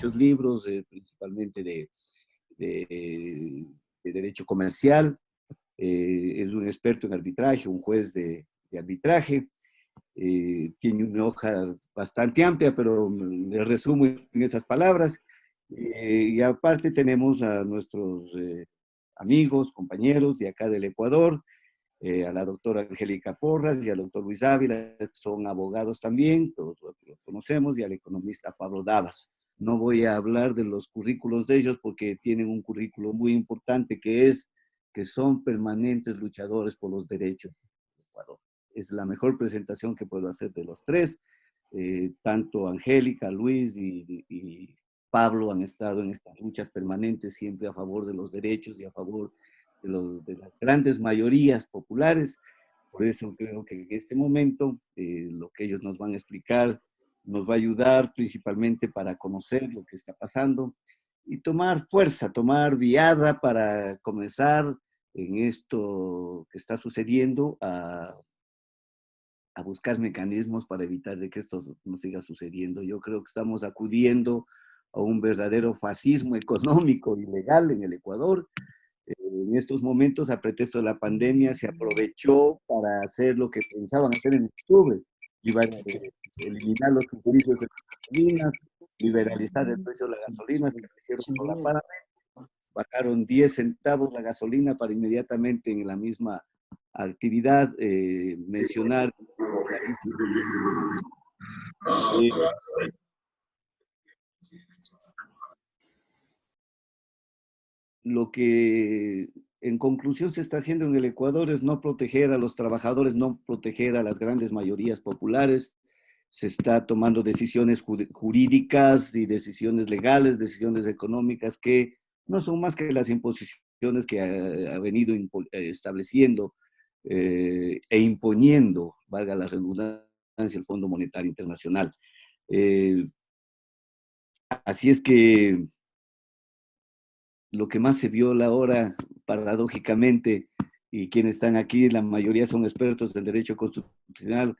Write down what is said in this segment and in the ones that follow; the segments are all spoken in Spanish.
muchos libros, principalmente de, de derecho comercial. Es un experto en arbitraje, un juez de arbitraje. Tiene una hoja bastante amplia, pero le resumo en esas palabras. Y aparte tenemos a nuestros amigos, compañeros de acá del Ecuador, a la doctora Angélica Porras y al doctor Luis Ávila, que son abogados también, todos los conocemos, y al economista Pablo Davas. No voy a hablar de los currículos de ellos porque tienen un currículo muy importante que son permanentes luchadores por los derechos del Ecuador. Es la mejor presentación que puedo hacer de los tres. Tanto Angélica, Luis y Pablo han estado en estas luchas permanentes, siempre a favor de los derechos y a favor de las grandes mayorías populares. Por eso creo que en este momento lo que ellos nos van a explicar nos va a ayudar principalmente para conocer lo que está pasando y tomar fuerza, tomar viada para comenzar en esto que está sucediendo a buscar mecanismos para evitar de que esto no siga sucediendo. Yo creo que estamos acudiendo a un verdadero fascismo económico y legal en el Ecuador. En estos momentos, a pretexto de la pandemia, se aprovechó para hacer lo que pensaban hacer en octubre, eliminar los subsidios de gasolina, liberalizar el precio de la gasolina, que lo hicieron solapadamente, bajaron 10 centavos la gasolina para inmediatamente en la misma actividad mencionar lo que en conclusión se está haciendo en el Ecuador es no proteger a los trabajadores, no proteger a las grandes mayorías populares. Se está tomando decisiones jurídicas y decisiones legales, decisiones económicas que no son más que las imposiciones que ha venido estableciendo e imponiendo, valga la redundancia, el Fondo Monetario Internacional. Así es que lo que más se viola ahora, paradójicamente, y quienes están aquí, la mayoría son expertos en derecho constitucional,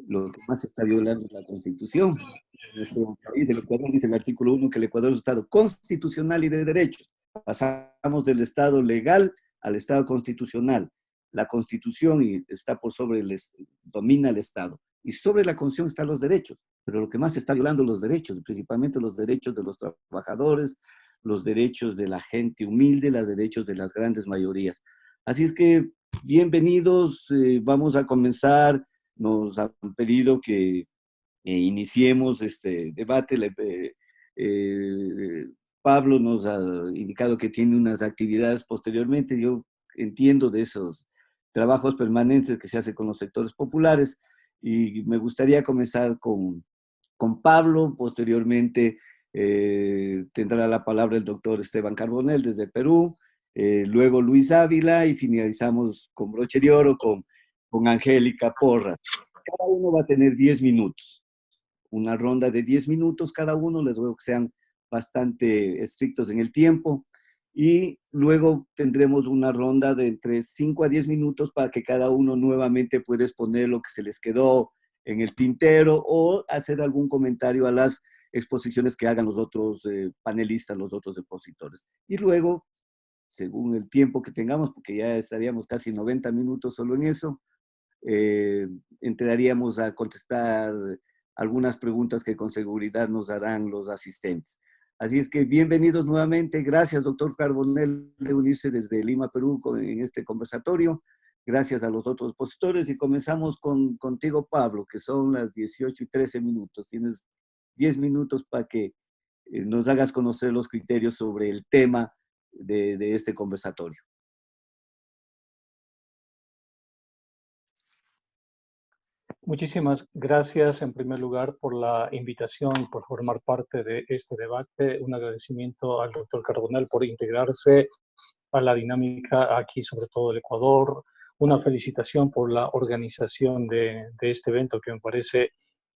lo que más se está violando es la Constitución. En nuestro país, el Ecuador, dice el artículo 1 que el Ecuador es un Estado constitucional y de derechos. Pasamos del Estado legal al Estado constitucional. La Constitución está por sobre domina el Estado. Y sobre la Constitución están los derechos. Pero lo que más se está violando los derechos, principalmente los derechos de los trabajadores, los derechos de la gente humilde, los derechos de las grandes mayorías. Así es que, bienvenidos, vamos a comenzar. Nos han pedido que iniciemos este debate. Pablo nos ha indicado que tiene unas actividades posteriormente. Yo entiendo de esos trabajos permanentes que se hacen con los sectores populares y me gustaría comenzar con Pablo. Posteriormente tendrá la palabra el doctor Esteban Carbonell desde Perú, luego Luis Ávila y finalizamos con broche de oro con Angélica Porras. Cada uno va a tener 10 minutos, una ronda de 10 minutos cada uno, les ruego que sean bastante estrictos en el tiempo, y luego tendremos una ronda de entre 5 a 10 minutos para que cada uno nuevamente pueda exponer lo que se les quedó en el tintero o hacer algún comentario a las exposiciones que hagan los otros panelistas, los otros expositores. Y luego, según el tiempo que tengamos, porque ya estaríamos casi 90 minutos solo en eso, entraríamos a contestar algunas preguntas que con seguridad nos harán los asistentes. Así es que bienvenidos nuevamente. Gracias, doctor Carbonell, de unirse desde Lima, Perú, en este conversatorio. Gracias a los otros expositores y comenzamos contigo, Pablo, que son las 18:13 minutos. Tienes 10 minutos para que nos hagas conocer los criterios sobre el tema de este conversatorio. Muchísimas gracias en primer lugar por la invitación y por formar parte de este debate. Un agradecimiento al doctor Carbonell por integrarse a la dinámica aquí, sobre todo del Ecuador. Una felicitación por la organización de este evento que me parece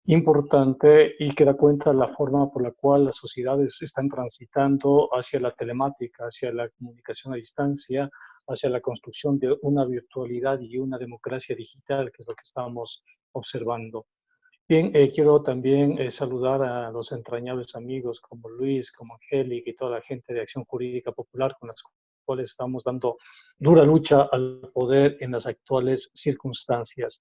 importante y que da cuenta de la forma por la cual las sociedades están transitando hacia la telemática, hacia la comunicación a distancia, hacia la construcción de una virtualidad y una democracia digital, que es lo que estamos observando. Bien, quiero también saludar a los entrañables amigos como Luis, como Angélica y toda la gente de Acción Jurídica Popular con las cuales estamos dando dura lucha al poder en las actuales circunstancias.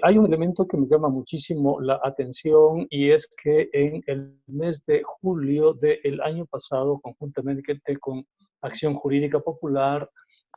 Hay un elemento que me llama muchísimo la atención y es que en el mes de julio del año pasado, conjuntamente con Acción Jurídica Popular,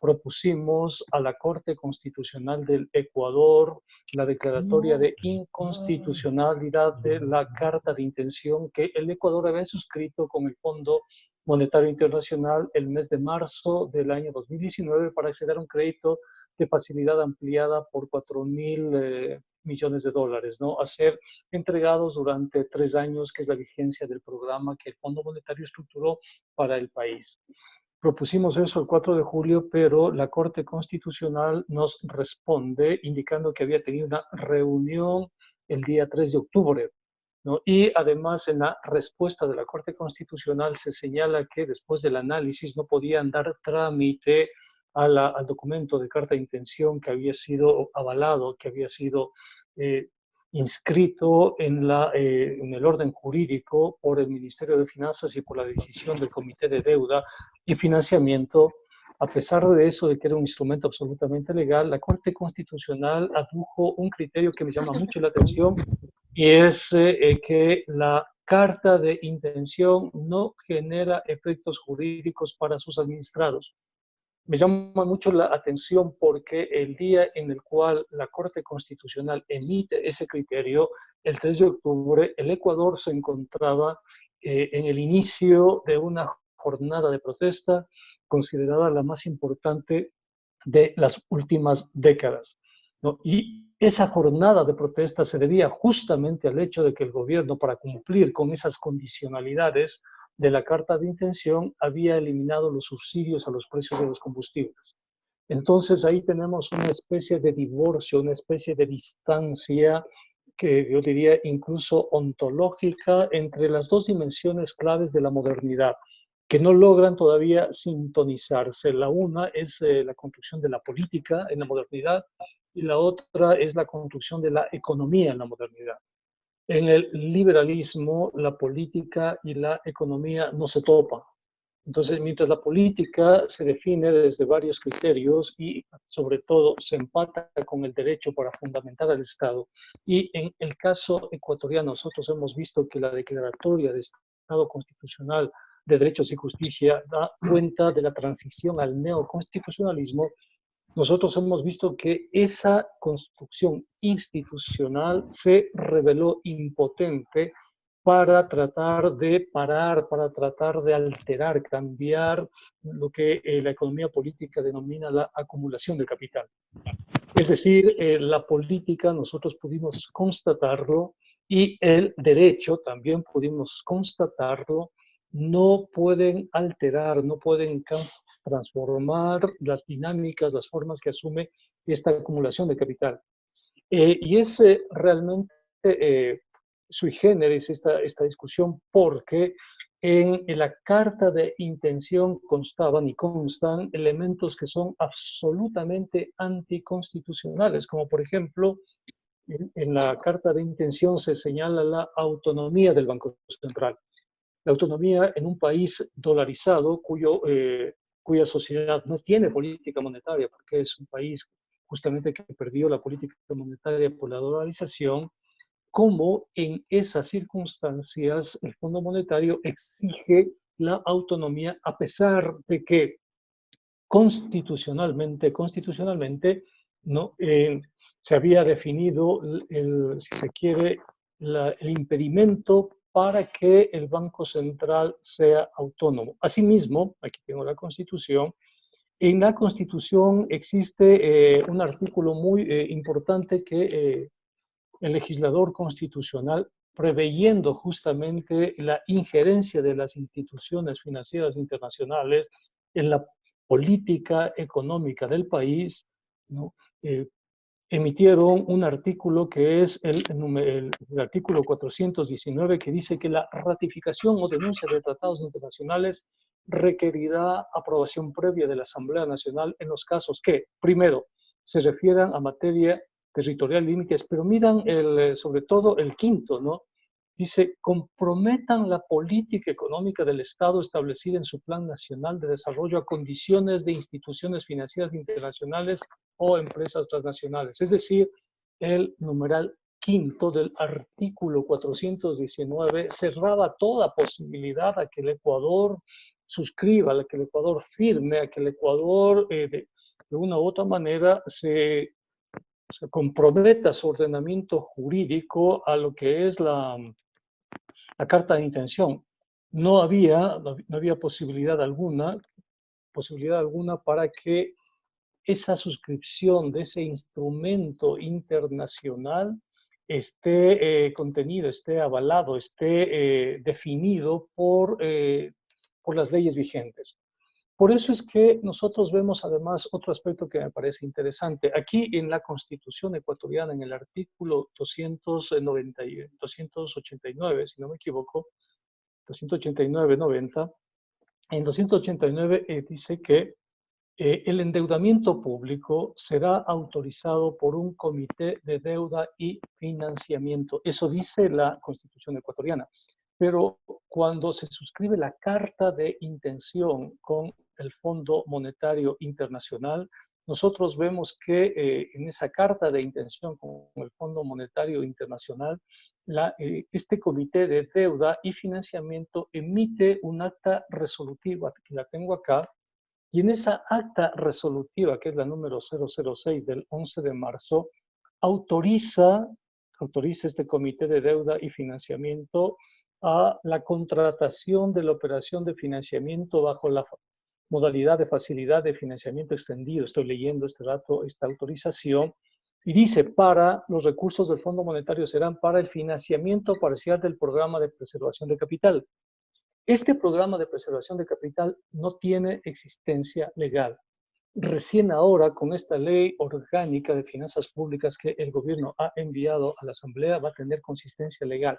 propusimos a la Corte Constitucional del Ecuador la declaratoria de inconstitucionalidad de la carta de intención que el Ecuador había suscrito con el Fondo Monetario Internacional el mes de marzo del año 2019 para acceder a un crédito de facilidad ampliada por 4.000 millones de dólares, ¿no? A ser entregados durante 3 años, que es la vigencia del programa que el Fondo Monetario estructuró para el país. Propusimos eso el 4 de julio, pero la Corte Constitucional nos responde indicando que había tenido una reunión el día 3 de octubre, ¿no? Y además en la respuesta de la Corte Constitucional se señala que después del análisis no podían dar trámite al documento de carta de intención que había sido avalado, que había sido inscrito en el orden jurídico por el Ministerio de Finanzas y por la decisión del Comité de Deuda y Financiamiento. A pesar de eso, de que era un instrumento absolutamente legal, la Corte Constitucional adujo un criterio que me llama mucho la atención y es que la carta de intención no genera efectos jurídicos para sus administrados. Me llama mucho la atención porque el día en el cual la Corte Constitucional emite ese criterio, el 3 de octubre, el Ecuador se encontraba en el inicio de una jornada de protesta considerada la más importante de las últimas décadas, ¿no? Y esa jornada de protesta se debía justamente al hecho de que el gobierno, para cumplir con esas condicionalidades, de la carta de intención había eliminado los subsidios a los precios de los combustibles. Entonces ahí tenemos una especie de divorcio, una especie de distancia que yo diría incluso ontológica entre las dos dimensiones claves de la modernidad, que no logran todavía sintonizarse. La una es la construcción de la política en la modernidad y la otra es la construcción de la economía en la modernidad. En el liberalismo, la política y la economía no se topan. Entonces, mientras la política se define desde varios criterios y sobre todo se empata con el derecho para fundamentar al Estado, y en el caso ecuatoriano nosotros hemos visto que la declaratoria de Estado constitucional de derechos y justicia da cuenta de la transición al neoconstitucionalismo. Nosotros hemos visto que esa construcción institucional se reveló impotente para tratar de parar, para tratar de alterar, cambiar lo que la economía política denomina la acumulación de capital. Es decir, la política nosotros pudimos constatarlo y el derecho también pudimos constatarlo, no pueden alterar, no pueden transformar las dinámicas, las formas que asume esta acumulación de capital. Y es realmente sui generis esta discusión porque en la carta de intención constaban y constan elementos que son absolutamente anticonstitucionales, como por ejemplo, en la carta de intención se señala la autonomía del Banco Central. La autonomía en un país dolarizado cuya sociedad no tiene política monetaria, porque es un país justamente que perdió la política monetaria por la dolarización, cómo en esas circunstancias el Fondo Monetario exige la autonomía a pesar de que constitucionalmente no, se había definido, si se quiere, el impedimento para que el Banco Central sea autónomo. Asimismo, aquí tengo la Constitución, en la Constitución existe un artículo muy importante que el legislador constitucional, preveyendo justamente la injerencia de las instituciones financieras internacionales en la política económica del país, ¿no? Emitieron un artículo que es el artículo 419, que dice que la ratificación o denuncia de tratados internacionales requerirá aprobación previa de la Asamblea Nacional en los casos que, primero, se refieran a materia territorial, límites, pero miran sobre todo el quinto, ¿no? Dice, comprometan la política económica del Estado establecida en su Plan Nacional de Desarrollo a condiciones de instituciones financieras internacionales o empresas transnacionales. Es decir, el numeral quinto del artículo 419 cerraba toda posibilidad a que el Ecuador suscriba, a que el Ecuador firme, a que el Ecuador de una u otra manera se comprometa su ordenamiento jurídico a lo que es la carta de intención. No había posibilidad alguna para que esa suscripción de ese instrumento internacional esté contenido, esté avalado, esté definido por las leyes vigentes. Por eso es que nosotros vemos además otro aspecto que me parece interesante. Aquí en la Constitución ecuatoriana, en el artículo 289, si no me equivoco, 289-90, en 289 dice que el endeudamiento público será autorizado por un comité de deuda y financiamiento. Eso dice la Constitución ecuatoriana. Pero cuando se suscribe la carta de intención con el Fondo Monetario Internacional, nosotros vemos que en esa carta de intención con el Fondo Monetario Internacional, este comité de deuda y financiamiento emite un acta resolutiva, que la tengo acá, y en esa acta resolutiva, que es la número 006 del 11 de marzo, autoriza este comité de deuda y financiamiento a la contratación de la operación de financiamiento bajo la modalidad de facilidad de financiamiento extendido. Estoy leyendo este dato, esta autorización, y dice, para los recursos del Fondo Monetario serán para el financiamiento parcial del programa de preservación de capital. Este programa de preservación de capital no tiene existencia legal. Recién ahora, con esta ley orgánica de finanzas públicas que el gobierno ha enviado a la Asamblea, va a tener consistencia legal.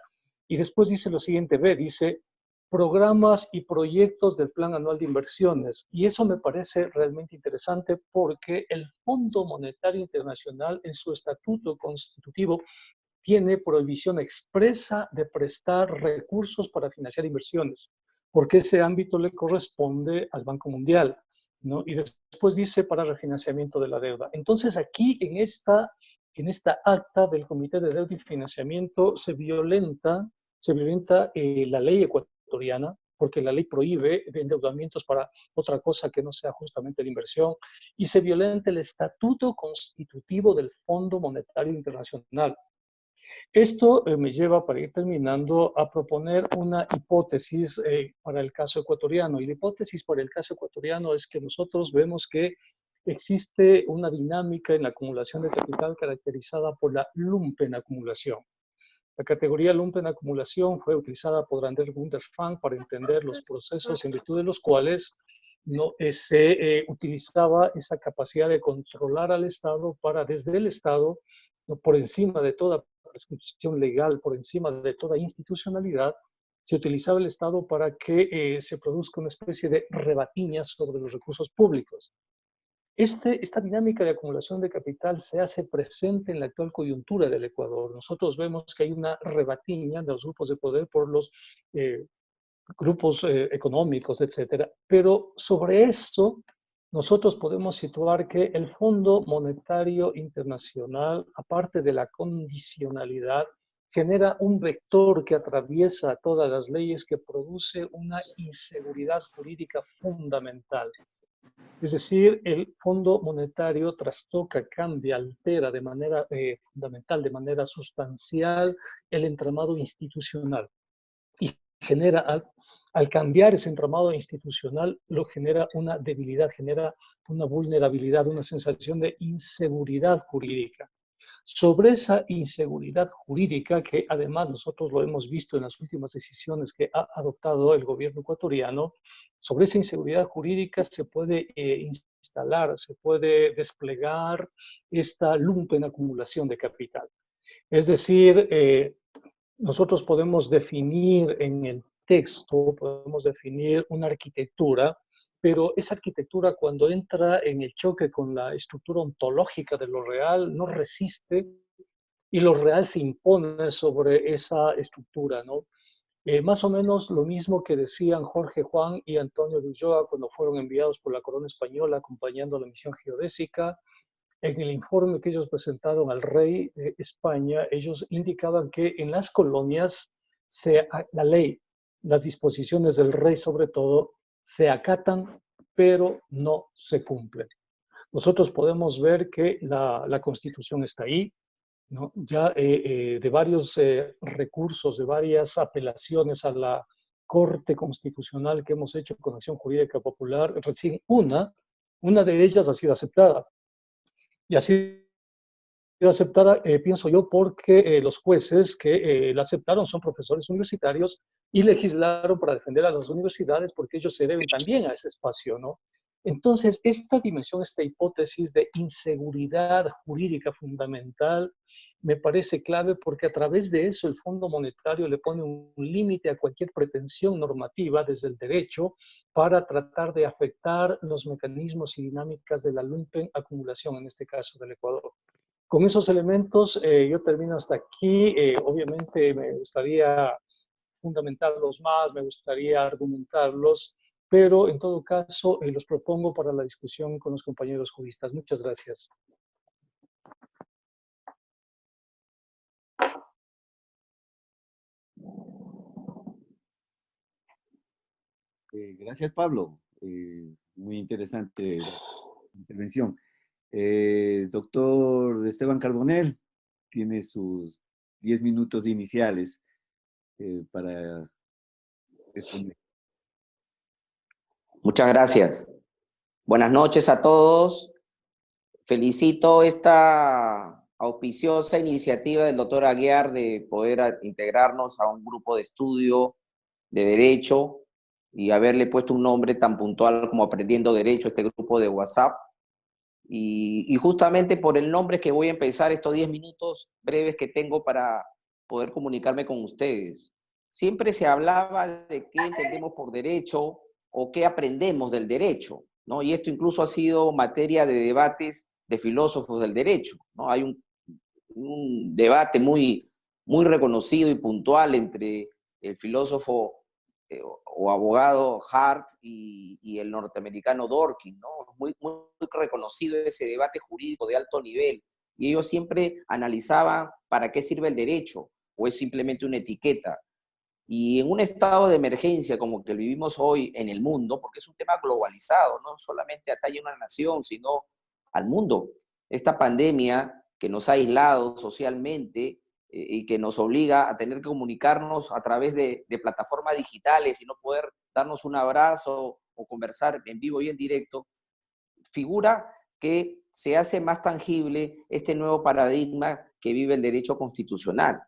Y después dice lo siguiente, dice, programas y proyectos del Plan Anual de Inversiones. Y eso me parece realmente interesante porque el Fondo Monetario Internacional, en su estatuto constitutivo, tiene prohibición expresa de prestar recursos para financiar inversiones, porque ese ámbito le corresponde al Banco Mundial, ¿no? Y después dice para refinanciamiento de la deuda. Entonces aquí en esta acta del Comité de Deuda y Financiamiento se violenta la ley ecuatoriana, porque la ley prohíbe endeudamientos para otra cosa que no sea justamente la inversión, y se violenta el estatuto constitutivo del Fondo Monetario Internacional. Esto me lleva, para ir terminando, a proponer una hipótesis para el caso ecuatoriano. Y la hipótesis para el caso ecuatoriano es que nosotros vemos que existe una dinámica en la acumulación de capital caracterizada por la lumpenacumulación. La categoría lumpenacumulación fue utilizada por Andrés Wunderfang para entender los procesos en virtud de los cuales no se utilizaba esa capacidad de controlar al Estado para, desde el Estado, por encima de toda prescripción legal, por encima de toda institucionalidad, se utilizaba el Estado para que se produzca una especie de rebatiñas sobre los recursos públicos. Esta dinámica de acumulación de capital se hace presente en la actual coyuntura del Ecuador. Nosotros vemos que hay una rebatiña de los grupos de poder por los grupos económicos, etcétera. Pero sobre esto, nosotros podemos situar que el Fondo Monetario Internacional, aparte de la condicionalidad, genera un vector que atraviesa todas las leyes, que produce una inseguridad jurídica fundamental. Es decir, el Fondo Monetario trastoca, cambia, altera de manera fundamental, de manera sustancial, el entramado institucional. Y genera, al cambiar ese entramado institucional, lo genera una debilidad, genera una vulnerabilidad, una sensación de inseguridad jurídica. Sobre esa inseguridad jurídica, que además nosotros lo hemos visto en las últimas decisiones que ha adoptado el gobierno ecuatoriano, sobre esa inseguridad jurídica se puede instalar, se puede desplegar esta lumpenacumulación de capital. Es decir, nosotros podemos definir en el texto, podemos definir una arquitectura pero esa arquitectura cuando entra en el choque con la estructura ontológica de lo real no resiste y lo real se impone sobre esa estructura, ¿no? Más o menos lo mismo que decían Jorge Juan y Antonio de Ulloa cuando fueron enviados por la corona española acompañando la misión geodésica. En el informe que ellos presentaron al rey de España, ellos indicaban que en las colonias la ley, las disposiciones del rey sobre todo, se acatan, pero no se cumplen. Nosotros podemos ver que la Constitución está ahí, ¿no? Ya de varios recursos, de varias apelaciones a la Corte Constitucional que hemos hecho con Acción Jurídica Popular, recién una de ellas ha sido aceptada. Y ha sido aceptada, pienso yo, porque los jueces que la aceptaron son profesores universitarios y legislaron para defender a las universidades porque ellos se deben también a ese espacio, ¿no? Entonces, esta dimensión, esta hipótesis de inseguridad jurídica fundamental me parece clave porque a través de eso el Fondo Monetario le pone un límite a cualquier pretensión normativa desde el derecho para tratar de afectar los mecanismos y dinámicas de la lumpen-acumulación, en este caso del Ecuador. Con esos elementos yo termino hasta aquí. Obviamente me gustaría fundamentarlos más, me gustaría argumentarlos, pero en todo caso los propongo para la discusión con los compañeros juristas. Muchas gracias. Gracias, Pablo. Muy interesante intervención. Doctor Esteban Carbonell tiene sus 10 minutos iniciales para responder. Muchas gracias. Buenas noches a todos. Felicito esta auspiciosa iniciativa del doctor Aguiar de poder integrarnos a un grupo de estudio de Derecho y haberle puesto un nombre tan puntual como Aprendiendo Derecho a este grupo de WhatsApp. Y justamente por el nombre que voy a empezar estos 10 minutos breves que tengo para poder comunicarme con ustedes. Siempre se hablaba de qué entendemos por derecho o qué aprendemos del derecho, ¿no? Y esto incluso ha sido materia de debates de filósofos del derecho, ¿no? Hay un debate muy reconocido y puntual entre el filósofo o abogado Hart y el norteamericano Dworkin, ¿no? Muy reconocido ese debate jurídico de alto nivel. Y ellos siempre analizaban para qué sirve el derecho, o es simplemente una etiqueta. Y en un estado de emergencia como que vivimos hoy en el mundo, porque es un tema globalizado, no solamente atañe a una nación, sino al mundo. Esta pandemia que nos ha aislado socialmente y que nos obliga a tener que comunicarnos a través de plataformas digitales y no poder darnos un abrazo o conversar en vivo y en directo, figura que se hace más tangible este nuevo paradigma que vive el derecho constitucional.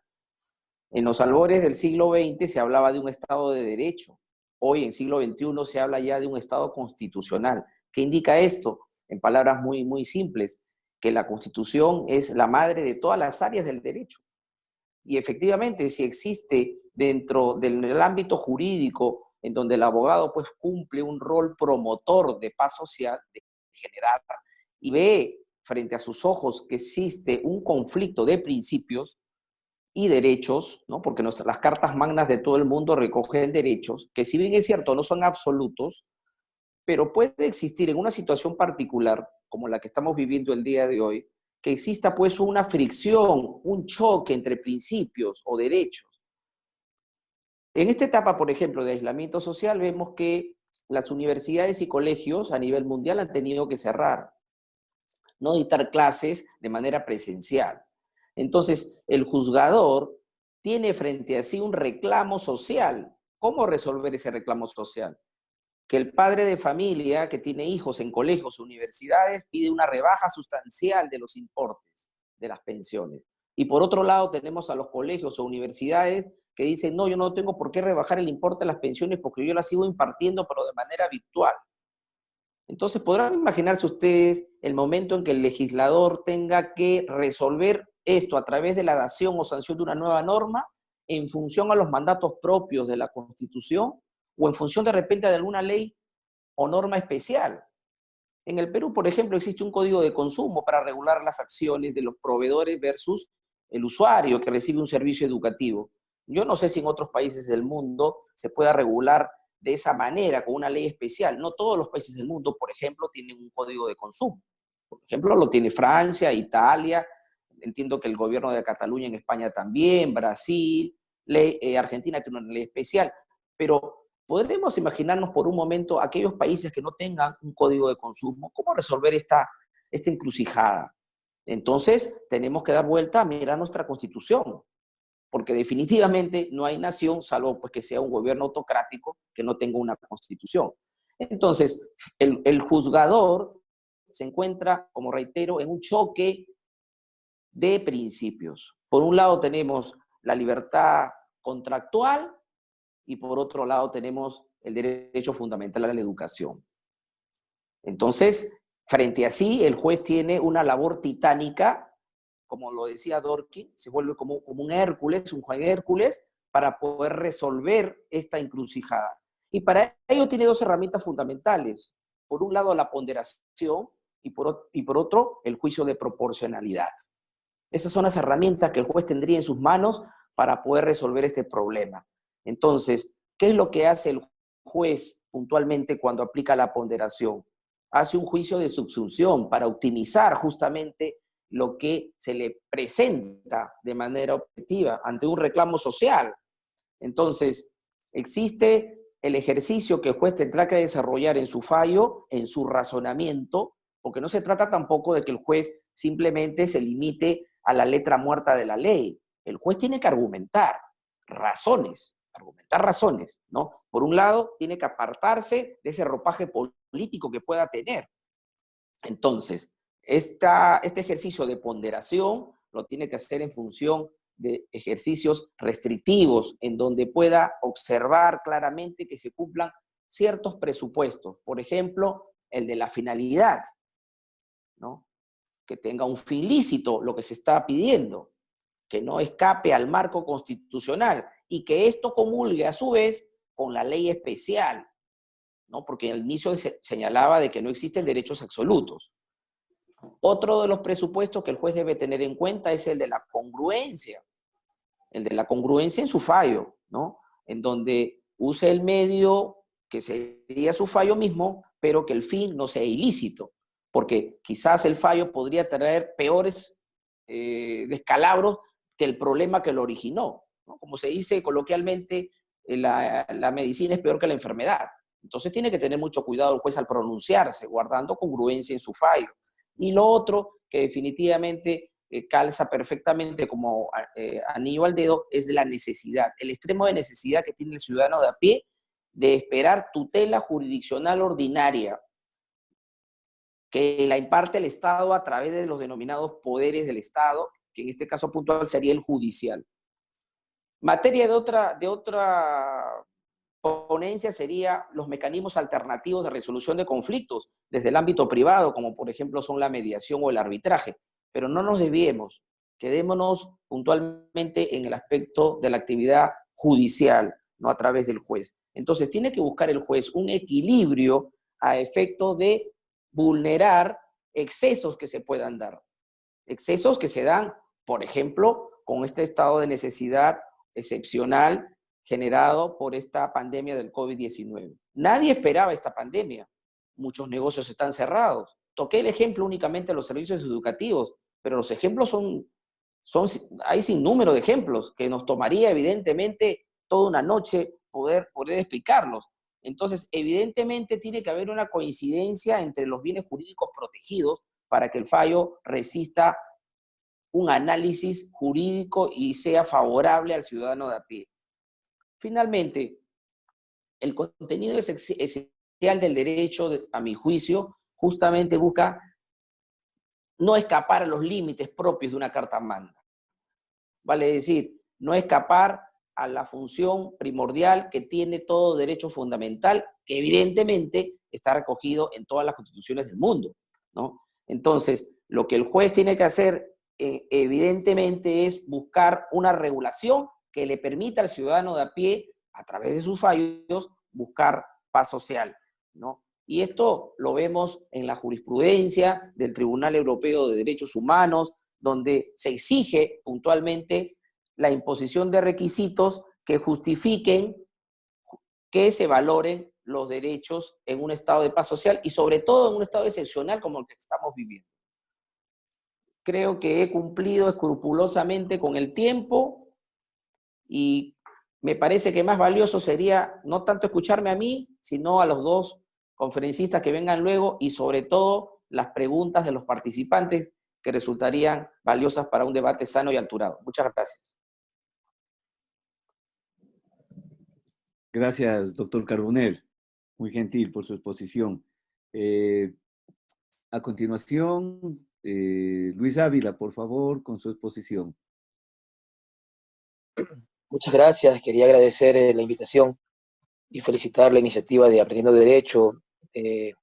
En los albores del siglo XX se hablaba de un Estado de Derecho. Hoy, en siglo XXI, se habla ya de un Estado constitucional. ¿Qué indica esto? En palabras muy simples, que la Constitución es la madre de todas las áreas del derecho. Y efectivamente, si existe dentro del ámbito jurídico, en donde el abogado pues cumple un rol promotor de paz social, de generar, y ve frente a sus ojos que existe un conflicto de principios y derechos, ¿no? Porque las cartas magnas de todo el mundo recogen derechos, que si bien es cierto, no son absolutos, pero puede existir en una situación particular, como la que estamos viviendo el día de hoy, que exista pues una fricción, un choque entre principios o derechos. En esta etapa, por ejemplo, de aislamiento social, vemos que las universidades y colegios a nivel mundial han tenido que cerrar, no dictar clases de manera presencial. Entonces, el juzgador tiene frente a sí un reclamo social. ¿Cómo resolver ese reclamo social? Que el padre de familia que tiene hijos en colegios o universidades pide una rebaja sustancial de los importes de las pensiones. Y por otro lado tenemos a los colegios o universidades que dicen, no, yo no tengo por qué rebajar el importe de las pensiones porque yo las sigo impartiendo, pero de manera virtual. Entonces podrán imaginarse ustedes el momento en que el legislador tenga que resolver esto a través de la dación o sanción de una nueva norma en función a los mandatos propios de la Constitución o en función de repente de alguna ley o norma especial. En el Perú, por ejemplo, existe un código de consumo para regular las acciones de los proveedores versus el usuario que recibe un servicio educativo. Yo no sé si en otros países del mundo se pueda regular de esa manera, con una ley especial. No todos los países del mundo, por ejemplo, tienen un código de consumo. Por ejemplo, lo tiene Francia, Italia, entiendo que el gobierno de Cataluña en España también, Brasil, Argentina tiene una ley especial, pero ¿podremos imaginarnos por un momento aquellos países que no tengan un código de consumo? ¿Cómo resolver esta encrucijada? Entonces, tenemos que dar vuelta a mirar nuestra Constitución, porque definitivamente no hay nación, salvo pues, que sea un gobierno autocrático, que no tenga una Constitución. Entonces, el juzgador se encuentra, como reitero, en un choque de principios. Por un lado tenemos la libertad contractual y por otro lado tenemos el derecho fundamental a la educación. Entonces, frente a sí, el juez tiene una labor titánica, como lo decía Dworkin, se vuelve como un Hércules, un Juan Hércules, para poder resolver esta encrucijada. Y para ello tiene dos herramientas fundamentales. Por un lado, la ponderación y por otro, el juicio de proporcionalidad. Esas son las herramientas que el juez tendría en sus manos para poder resolver este problema. Entonces, ¿qué es lo que hace el juez puntualmente cuando aplica la ponderación? Hace un juicio de subsunción para optimizar justamente lo que se le presenta de manera objetiva ante un reclamo social. Entonces, existe el ejercicio que el juez tendrá que desarrollar en su fallo, en su razonamiento, porque no se trata tampoco de que el juez simplemente se limite a la letra muerta de la ley. El juez tiene que argumentar razones, ¿no? Por un lado, tiene que apartarse de ese ropaje político que pueda tener. Entonces, este ejercicio de ponderación lo tiene que hacer en función de ejercicios restrictivos, en donde pueda observar claramente que se cumplan ciertos presupuestos. Por ejemplo, el de la finalidad, ¿no? Que tenga un fin lícito lo que se está pidiendo, que no escape al marco constitucional y que esto comulgue a su vez con la ley especial, ¿no? Porque al inicio se señalaba de que no existen derechos absolutos. Otro de los presupuestos que el juez debe tener en cuenta es el de la congruencia en su fallo, ¿no? En donde use el medio que sería su fallo mismo, pero que el fin no sea ilícito, porque quizás el fallo podría traer peores descalabros que el problema que lo originó, ¿no? Como se dice coloquialmente, la medicina es peor que la enfermedad. Entonces tiene que tener mucho cuidado el juez al pronunciarse, guardando congruencia en su fallo. Y lo otro, que definitivamente calza perfectamente como anillo al dedo, es la necesidad, el extremo de necesidad que tiene el ciudadano de a pie de esperar tutela jurisdiccional ordinaria, que la imparte el Estado a través de los denominados poderes del Estado, que en este caso puntual sería el judicial. Materia de otra ponencia sería los mecanismos alternativos de resolución de conflictos desde el ámbito privado, como por ejemplo son la mediación o el arbitraje. Pero no nos desviemos, quedémonos puntualmente en el aspecto de la actividad judicial, no a través del juez. Entonces tiene que buscar el juez un equilibrio a efecto de vulnerar excesos que se puedan dar. Excesos que se dan, por ejemplo, con este estado de necesidad excepcional generado por esta pandemia del COVID-19. Nadie esperaba esta pandemia. Muchos negocios están cerrados. Toqué el ejemplo únicamente de los servicios educativos, pero los ejemplos hay sin número de ejemplos que nos tomaría evidentemente toda una noche poder explicarlos. Entonces, evidentemente tiene que haber una coincidencia entre los bienes jurídicos protegidos para que el fallo resista un análisis jurídico y sea favorable al ciudadano de a pie. Finalmente, el contenido esencial del derecho, a mi juicio, justamente busca no escapar a los límites propios de una carta magna. Vale decir, no escapar a la función primordial que tiene todo derecho fundamental, que evidentemente está recogido en todas las constituciones del mundo, ¿no? Entonces, lo que el juez tiene que hacer, evidentemente, es buscar una regulación que le permita al ciudadano de a pie, a través de sus fallos, buscar paz social, ¿no? Y esto lo vemos en la jurisprudencia del Tribunal Europeo de Derechos Humanos, donde se exige puntualmente la imposición de requisitos que justifiquen que se valoren los derechos en un estado de paz social y sobre todo en un estado excepcional como el que estamos viviendo. Creo que he cumplido escrupulosamente con el tiempo y me parece que más valioso sería no tanto escucharme a mí, sino a los dos conferencistas que vengan luego y sobre todo las preguntas de los participantes que resultarían valiosas para un debate sano y alturado. Muchas gracias. Gracias, doctor Carbonell. Muy gentil por su exposición. A continuación, Luis Ávila, por favor, con su exposición. Muchas gracias. Quería agradecer la invitación y felicitar la iniciativa de Aprendiendo Derecho de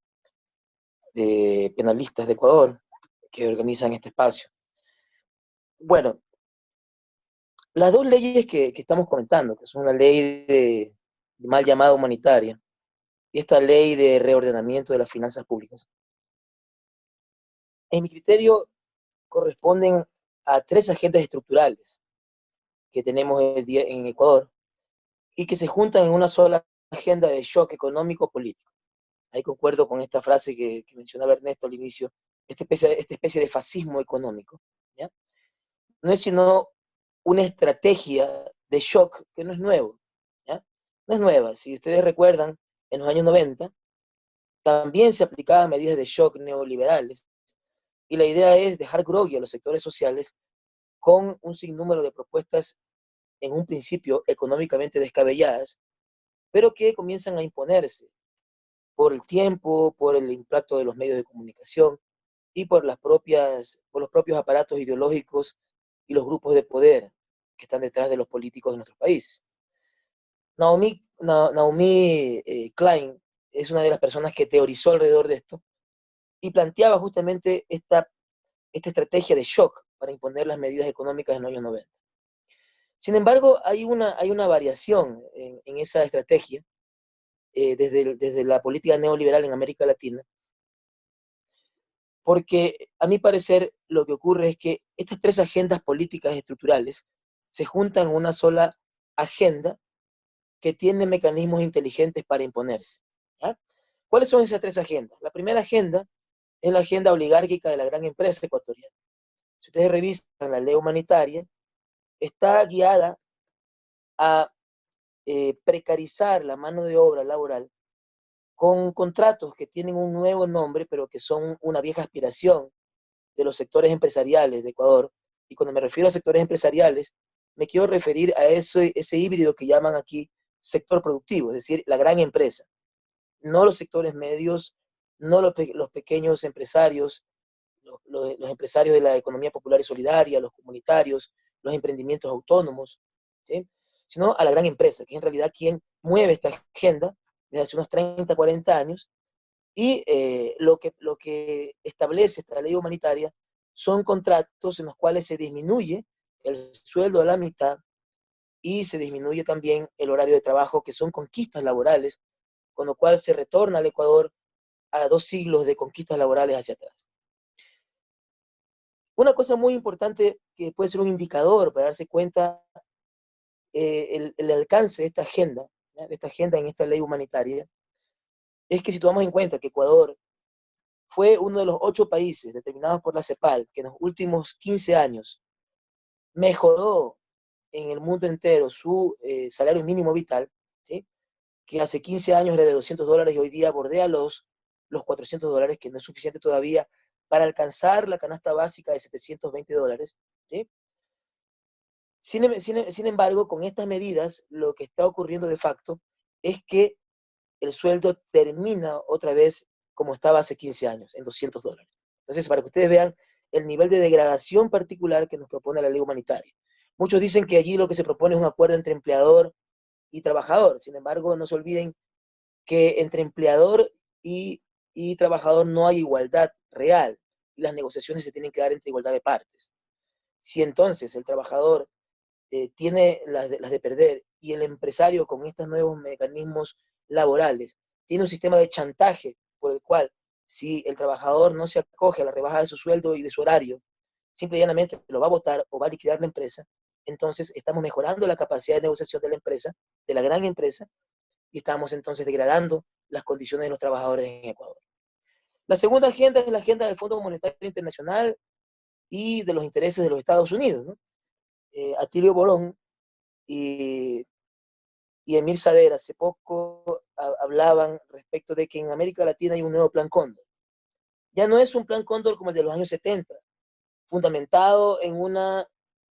penalistas de Ecuador que organizan este espacio. Bueno, las dos leyes que estamos comentando, que son la ley de mal llamada humanitaria y esta ley de reordenamiento de las finanzas públicas, en mi criterio corresponden a tres agendas estructurales que tenemos en Ecuador y que se juntan en una sola agenda de shock económico-político. Ahí concuerdo con esta frase que mencionaba Ernesto al inicio, esta especie de fascismo económico, ¿ya? No es sino una estrategia de shock que no es nuevo, ¿ya? No es nueva. Si ustedes recuerdan, en los años 90 también se aplicaban medidas de shock neoliberales y la idea es dejar groggy a los sectores sociales con un sinnúmero de propuestas en un principio económicamente descabelladas, pero que comienzan a imponerse por el tiempo, por el impacto de los medios de comunicación y por los propios aparatos ideológicos y los grupos de poder que están detrás de los políticos de nuestro país. Naomi Klein es una de las personas que teorizó alrededor de esto y planteaba justamente esta estrategia de shock para imponer las medidas económicas en los años 90. Sin embargo, hay una variación en esa estrategia desde la política neoliberal en América Latina, porque a mi parecer lo que ocurre es que estas tres agendas políticas estructurales se juntan en una sola agenda que tiene mecanismos inteligentes para imponerse, ¿ya? ¿Cuáles son esas tres agendas? La primera agenda es la agenda oligárquica de la gran empresa ecuatoriana. Si ustedes revisan la ley humanitaria, está guiada a precarizar la mano de obra laboral con contratos que tienen un nuevo nombre, pero que son una vieja aspiración de los sectores empresariales de Ecuador. Y cuando me refiero a sectores empresariales, me quiero referir a ese híbrido que llaman aquí sector productivo, es decir, la gran empresa. No los sectores medios, no los pequeños empresarios, los empresarios de la economía popular y solidaria, los comunitarios, los emprendimientos autónomos, ¿sí? Sino a la gran empresa, que es en realidad quien mueve esta agenda desde hace unos 30, 40 años, y lo que establece esta ley humanitaria son contratos en los cuales se disminuye el sueldo a la mitad y se disminuye también el horario de trabajo, que son conquistas laborales, con lo cual se retorna al Ecuador a 2 siglos de conquistas laborales hacia atrás. Una cosa muy importante que puede ser un indicador para darse cuenta el alcance de esta agenda, ¿ya? De esta agenda en esta ley humanitaria, es que si tomamos en cuenta que Ecuador fue uno de los 8 países determinados por la CEPAL que en los últimos 15 años mejoró en el mundo entero su salario mínimo vital, ¿sí? Que hace 15 años era de $200 y hoy día bordea los $400, que no es suficiente todavía para alcanzar la canasta básica de $720, ¿sí? Sin embargo, con estas medidas, lo que está ocurriendo de facto es que el sueldo termina otra vez como estaba hace 15 años, en $200. Entonces, para que ustedes vean el nivel de degradación particular que nos propone la ley humanitaria. Muchos dicen que allí lo que se propone es un acuerdo entre empleador y trabajador. Sin embargo, no se olviden que entre empleador y trabajador no hay igualdad real y las negociaciones se tienen que dar entre igualdad de partes. Si entonces el trabajador tiene las de perder y el empresario con estos nuevos mecanismos laborales tiene un sistema de chantaje cual si el trabajador no se acoge a la rebaja de su sueldo y de su horario, simple y llanamente lo va a votar o va a liquidar la empresa, entonces estamos mejorando la capacidad de negociación de la empresa, de la gran empresa, y estamos entonces degradando las condiciones de los trabajadores en Ecuador. La segunda agenda es la agenda del Fondo Monetario Internacional y de los intereses de los Estados Unidos, ¿no? Atilio Borón y Emir Sader hace poco hablaban respecto de que en América Latina hay un nuevo plan Cóndor. Ya no es un plan Cóndor como el de los años 70, fundamentado en una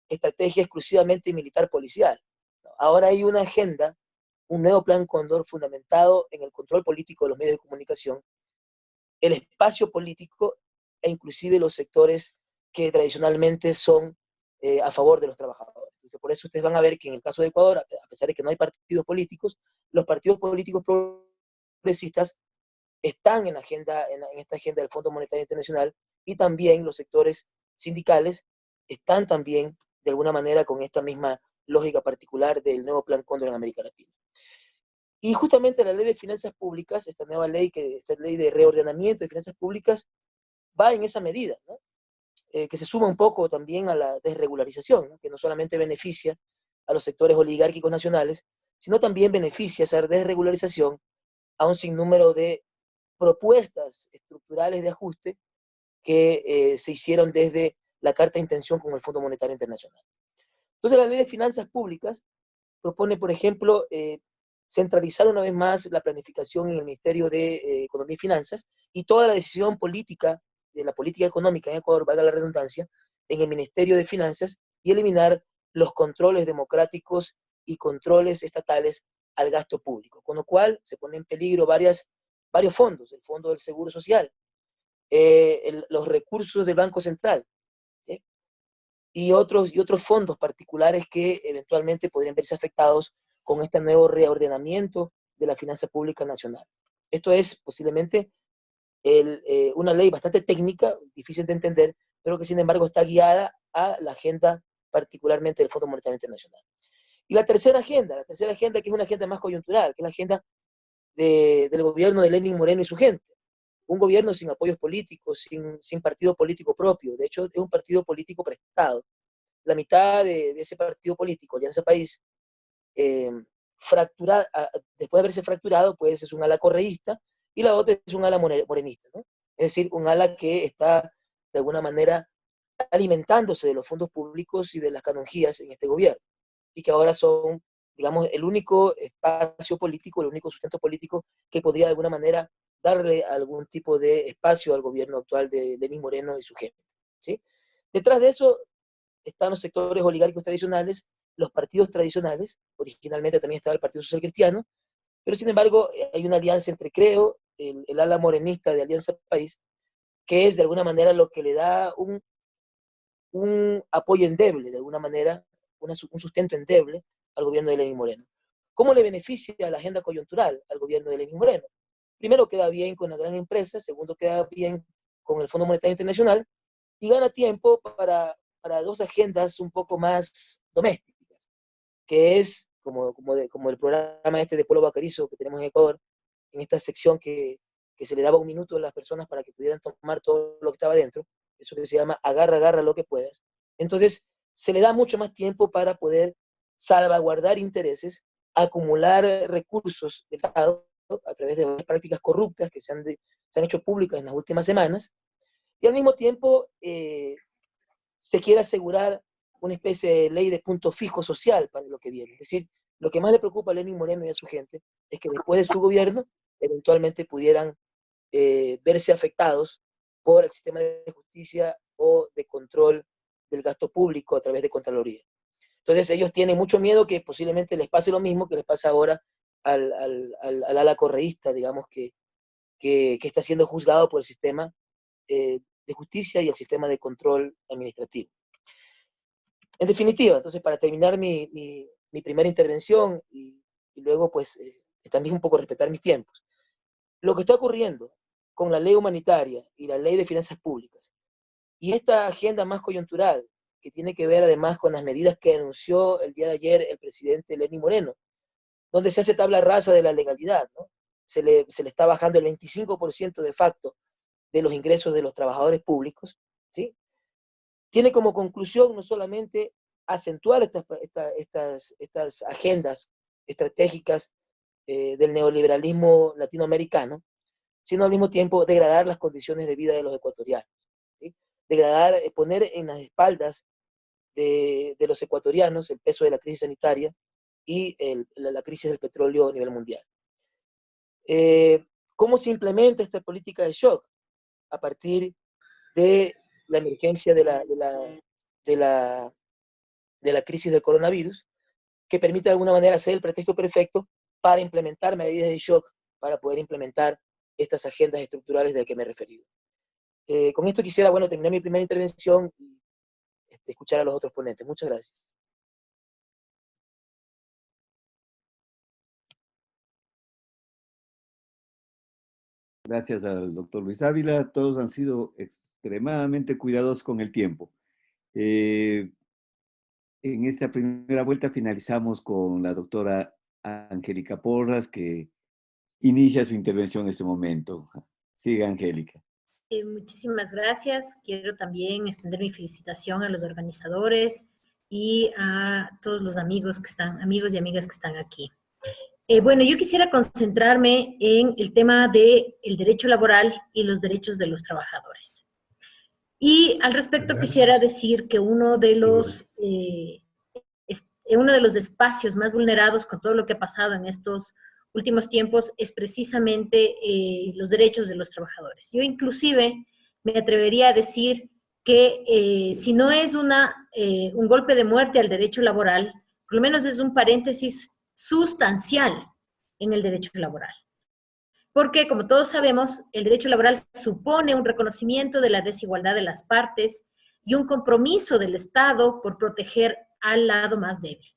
estrategia exclusivamente militar policial. Ahora hay una agenda, un nuevo plan Cóndor fundamentado en el control político de los medios de comunicación, el espacio político e inclusive los sectores que tradicionalmente son a favor de los trabajadores. Entonces, por eso ustedes van a ver que en el caso de Ecuador, a pesar de que no hay partidos políticos, los partidos políticos progresistas están en esta agenda del Fondo Monetario Internacional, y también los sectores sindicales están también de alguna manera con esta misma lógica particular del nuevo Plan Cóndor en América Latina. Y justamente la ley de finanzas públicas, esta ley de reordenamiento de finanzas públicas, va en esa medida, ¿no? Que se suma un poco también a la desregularización, ¿no? Que no solamente beneficia a los sectores oligárquicos nacionales, sino también beneficia esa desregularización a un sinnúmero de propuestas estructurales de ajuste que se hicieron desde la carta de intención con el Fondo Monetario Internacional. Entonces, la ley de finanzas públicas propone, por ejemplo, centralizar una vez más la planificación en el Ministerio de Economía y Finanzas, y toda la decisión política, de la política económica en Ecuador, valga la redundancia, en el Ministerio de Finanzas, y eliminar los controles democráticos y controles estatales al gasto público, con lo cual se pone en peligro varios fondos: el Fondo del Seguro Social, los recursos del Banco Central, ¿sí? y otros fondos particulares que eventualmente podrían verse afectados con este nuevo reordenamiento de la finanza pública nacional. Esto es posiblemente una ley bastante técnica, difícil de entender, pero que sin embargo está guiada a la agenda particularmente del Fondo Monetario Internacional. Y la tercera agenda, que es una agenda más coyuntural, que es la agenda del gobierno de Lenín Moreno y su gente. Un gobierno sin apoyos políticos, sin partido político propio. De hecho, es un partido político prestado. La mitad de ese partido político, Alianza País, después de haberse fracturado, pues es un ala correísta, y la otra es un ala morenista, ¿no? Es decir, un ala que está de alguna manera alimentándose de los fondos públicos y de las canonjías en este gobierno, y que ahora son, digamos, el único espacio político, el único sustento político que podría de alguna manera darle algún tipo de espacio al gobierno actual de Lenín Moreno y su gente, ¿sí? Detrás de eso están los sectores oligárquicos tradicionales, los partidos tradicionales. Originalmente también estaba el Partido Social Cristiano, pero sin embargo hay una alianza entre Creo, el ala morenista de Alianza País, que es de alguna manera lo que le da un apoyo endeble, de alguna manera, un sustento endeble al gobierno de Lenín Moreno. ¿Cómo le beneficia a la agenda coyuntural al gobierno de Lenín Moreno? Primero, queda bien con la gran empresa; segundo, queda bien con el Fondo Monetario Internacional, y gana tiempo para dos agendas un poco más domésticas, que es como el programa este de Pueblo Bacarizo que tenemos en Ecuador, en esta sección que se le daba un minuto a las personas para que pudieran tomar todo lo que estaba dentro, eso que se llama agarra lo que puedas. Entonces, se le da mucho más tiempo para poder salvaguardar intereses, acumular recursos del Estado a través de prácticas corruptas que se han hecho públicas en las últimas semanas, y al mismo tiempo se quiere asegurar una especie de ley de punto fijo social para lo que viene. Es decir, lo que más le preocupa a Lenín Moreno y a su gente es que después de su gobierno eventualmente pudieran verse afectados por el sistema de justicia o de control del gasto público a través de Contraloría. Entonces ellos tienen mucho miedo que posiblemente les pase lo mismo que les pasa ahora al ala correísta, digamos, que está siendo juzgado por el sistema de justicia y el sistema de control administrativo. En definitiva, entonces, para terminar mi primera intervención y luego pues también un poco respetar mis tiempos, lo que está ocurriendo con la ley humanitaria y la ley de finanzas públicas y esta agenda más coyuntural, que tiene que ver además con las medidas que anunció el día de ayer el presidente Lenín Moreno, donde se hace tabla rasa de la legalidad, ¿no? se le está bajando el 25% de facto de los ingresos de los trabajadores públicos, ¿sí? Tiene como conclusión no solamente acentuar estas agendas estratégicas del neoliberalismo latinoamericano, sino al mismo tiempo degradar las condiciones de vida de los ecuatorianos, ¿sí? Degradar, poner en las espaldas de los ecuatorianos el peso de la crisis sanitaria y la crisis del petróleo a nivel mundial. ¿Cómo se implementa esta política de shock? A partir de la emergencia de la crisis del coronavirus, que permite de alguna manera ser el pretexto perfecto para implementar medidas de shock, para poder implementar estas agendas estructurales de las que me he referido. Con esto quisiera, bueno, terminar mi primera intervención y escuchar a los otros ponentes. Muchas gracias. Gracias al doctor Luis Ávila. Todos han sido extremadamente cuidadosos con el tiempo. En esta primera vuelta finalizamos con la doctora Angélica Porras, que inicia su intervención en este momento. Siga, Angélica. Muchísimas gracias. Quiero también extender mi felicitación a los organizadores y a todos los amigos y amigas que están aquí. Bueno, yo quisiera concentrarme en el tema del derecho laboral y los derechos de los trabajadores. Y al respecto quisiera decir que uno de los espacios más vulnerados con todo lo que ha pasado en estos últimos tiempos es precisamente los derechos de los trabajadores. Yo inclusive me atrevería a decir que si no es un golpe de muerte al derecho laboral, por lo menos es un paréntesis sustancial en el derecho laboral. Porque, como todos sabemos, el derecho laboral supone un reconocimiento de la desigualdad de las partes y un compromiso del Estado por proteger al lado más débil.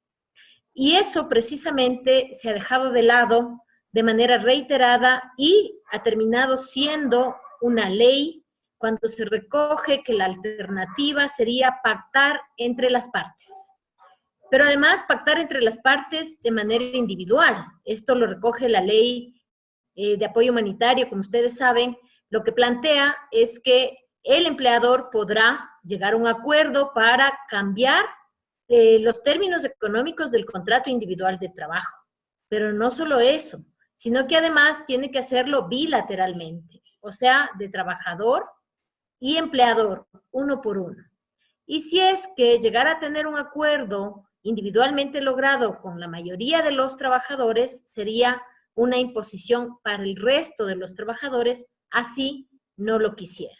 Y eso precisamente se ha dejado de lado de manera reiterada y ha terminado siendo una ley cuando se recoge que la alternativa sería pactar entre las partes. Pero además pactar entre las partes de manera individual. Esto lo recoge la ley de apoyo humanitario, como ustedes saben. Lo que plantea es que el empleador podrá llegar a un acuerdo para cambiar los términos económicos del contrato individual de trabajo. Pero no solo eso, sino que además tiene que hacerlo bilateralmente, o sea, de trabajador y empleador, uno por uno. Y si es que llegara a tener un acuerdo individualmente logrado con la mayoría de los trabajadores, sería una imposición para el resto de los trabajadores, así no lo quisiera.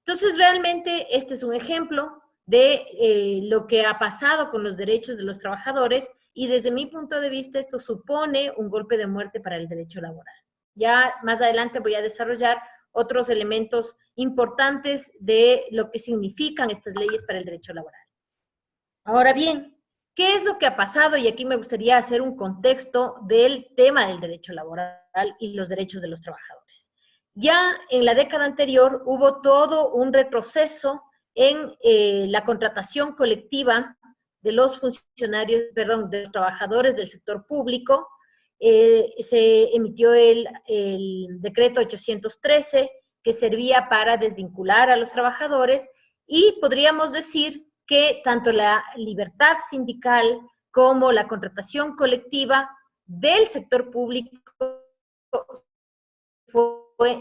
Entonces, realmente, este es un ejemplo de lo que ha pasado con los derechos de los trabajadores y desde mi punto de vista esto supone un golpe de muerte para el derecho laboral. Ya más adelante voy a desarrollar otros elementos importantes de lo que significan estas leyes para el derecho laboral. Ahora bien, ¿qué es lo que ha pasado? Y aquí me gustaría hacer un contexto del tema del derecho laboral y los derechos de los trabajadores. Ya en la década anterior hubo todo un retroceso en la contratación colectiva de los funcionarios, perdón, de los trabajadores del sector público. Se emitió el decreto 813 que servía para desvincular a los trabajadores y podríamos decir que tanto la libertad sindical como la contratación colectiva del sector público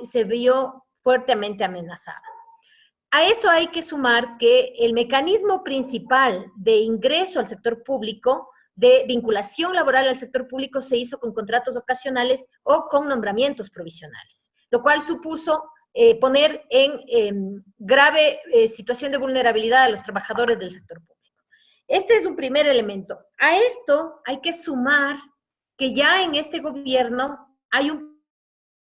se vio fuertemente amenazada. A esto hay que sumar que el mecanismo principal de ingreso al sector público, de vinculación laboral al sector público, se hizo con contratos ocasionales o con nombramientos provisionales, lo cual supuso poner en grave situación de vulnerabilidad a los trabajadores del sector público. Este es un primer elemento. A esto hay que sumar que ya en este gobierno hay un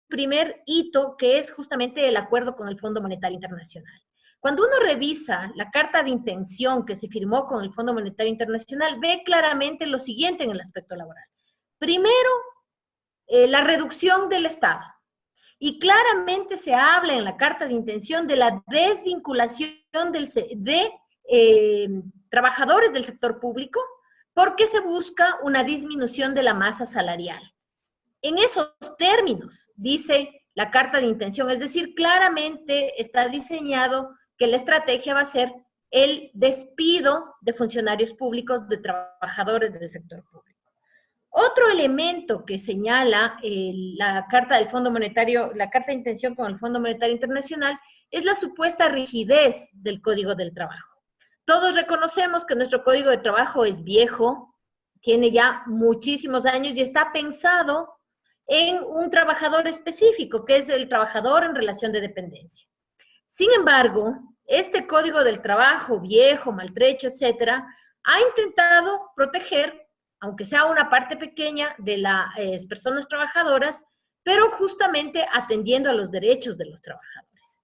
primer hito que es justamente el acuerdo con el Fondo Monetario Internacional. Cuando uno revisa la carta de intención que se firmó con el Fondo Monetario Internacional, ve claramente lo siguiente en el aspecto laboral. Primero, la reducción del Estado. Y claramente se habla en la carta de intención de la desvinculación de trabajadores del sector público porque se busca una disminución de la masa salarial. en esos términos, dice la carta de intención, es decir, claramente está diseñado que la estrategia va a ser el despido de funcionarios públicos, de trabajadores del sector público. Otro elemento que señala la carta del Fondo Monetario, la carta de intención con el Fondo Monetario Internacional, es la supuesta rigidez del Código del Trabajo. Todos reconocemos que nuestro Código de Trabajo es viejo, tiene ya muchísimos años y está pensado en un trabajador específico, que es el trabajador en relación de dependencia. Sin embargo, este Código del Trabajo viejo, maltrecho, etcétera, ha intentado proteger, aunque sea una parte pequeña de las personas trabajadoras, pero justamente atendiendo a los derechos de los trabajadores.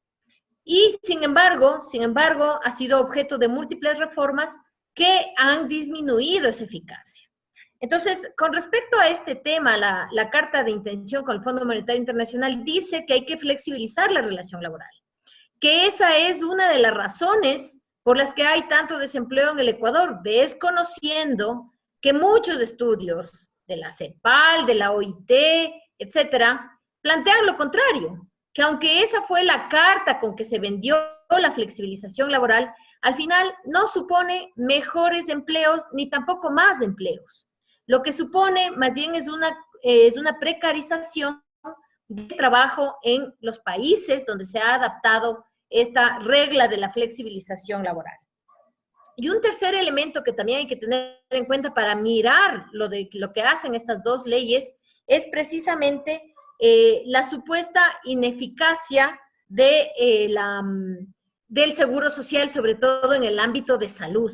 Y sin embargo, ha sido objeto de múltiples reformas que han disminuido esa eficacia. Entonces, con respecto a este tema, la carta de intención con el Fondo Monetario Internacional dice que hay que flexibilizar la relación laboral, que esa es una de las razones por las que hay tanto desempleo en el Ecuador, desconociendo que muchos estudios de la CEPAL, de la OIT, etcétera, plantean lo contrario, que aunque esa fue la carta con que se vendió la flexibilización laboral, al final no supone mejores empleos ni tampoco más empleos. Lo que supone más bien es una precarización de trabajo en los países donde se ha adaptado esta regla de la flexibilización laboral. Y un tercer elemento que también hay que tener en cuenta para mirar lo que hacen estas dos leyes es precisamente la supuesta ineficacia del seguro social, sobre todo en el ámbito de salud.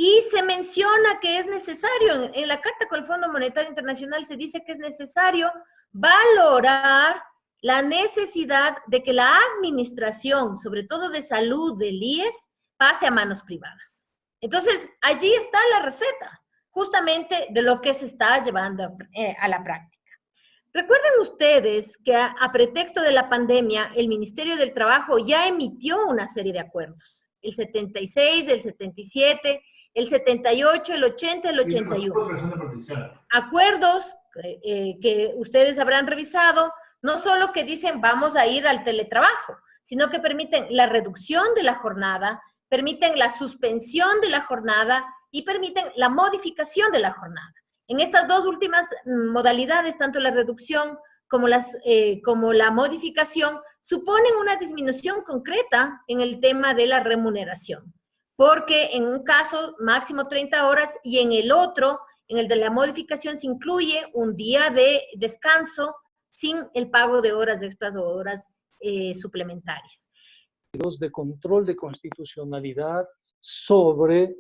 Y se menciona que es necesario, en la Carta con el Fondo Monetario Internacional se dice que es necesario valorar la necesidad de que la administración, sobre todo de salud del IES, pase a manos privadas. Entonces, allí está la receta, justamente de lo que se está llevando a la práctica. Recuerden ustedes que a pretexto de la pandemia, el Ministerio del Trabajo ya emitió una serie de acuerdos, el 76, el 77, el 78, el 80, el 81. Acuerdos que ustedes habrán revisado, no solo que dicen vamos a ir al teletrabajo, sino que permiten la reducción de la jornada, permiten la suspensión de la jornada y permiten la modificación de la jornada. En estas dos últimas modalidades, tanto la reducción como la modificación, suponen una disminución concreta en el tema de la remuneración, porque en un caso máximo 30 horas y en el otro, en el de la modificación, se incluye un día de descanso sin el pago de horas extras o horas suplementarias. De control de constitucionalidad sobre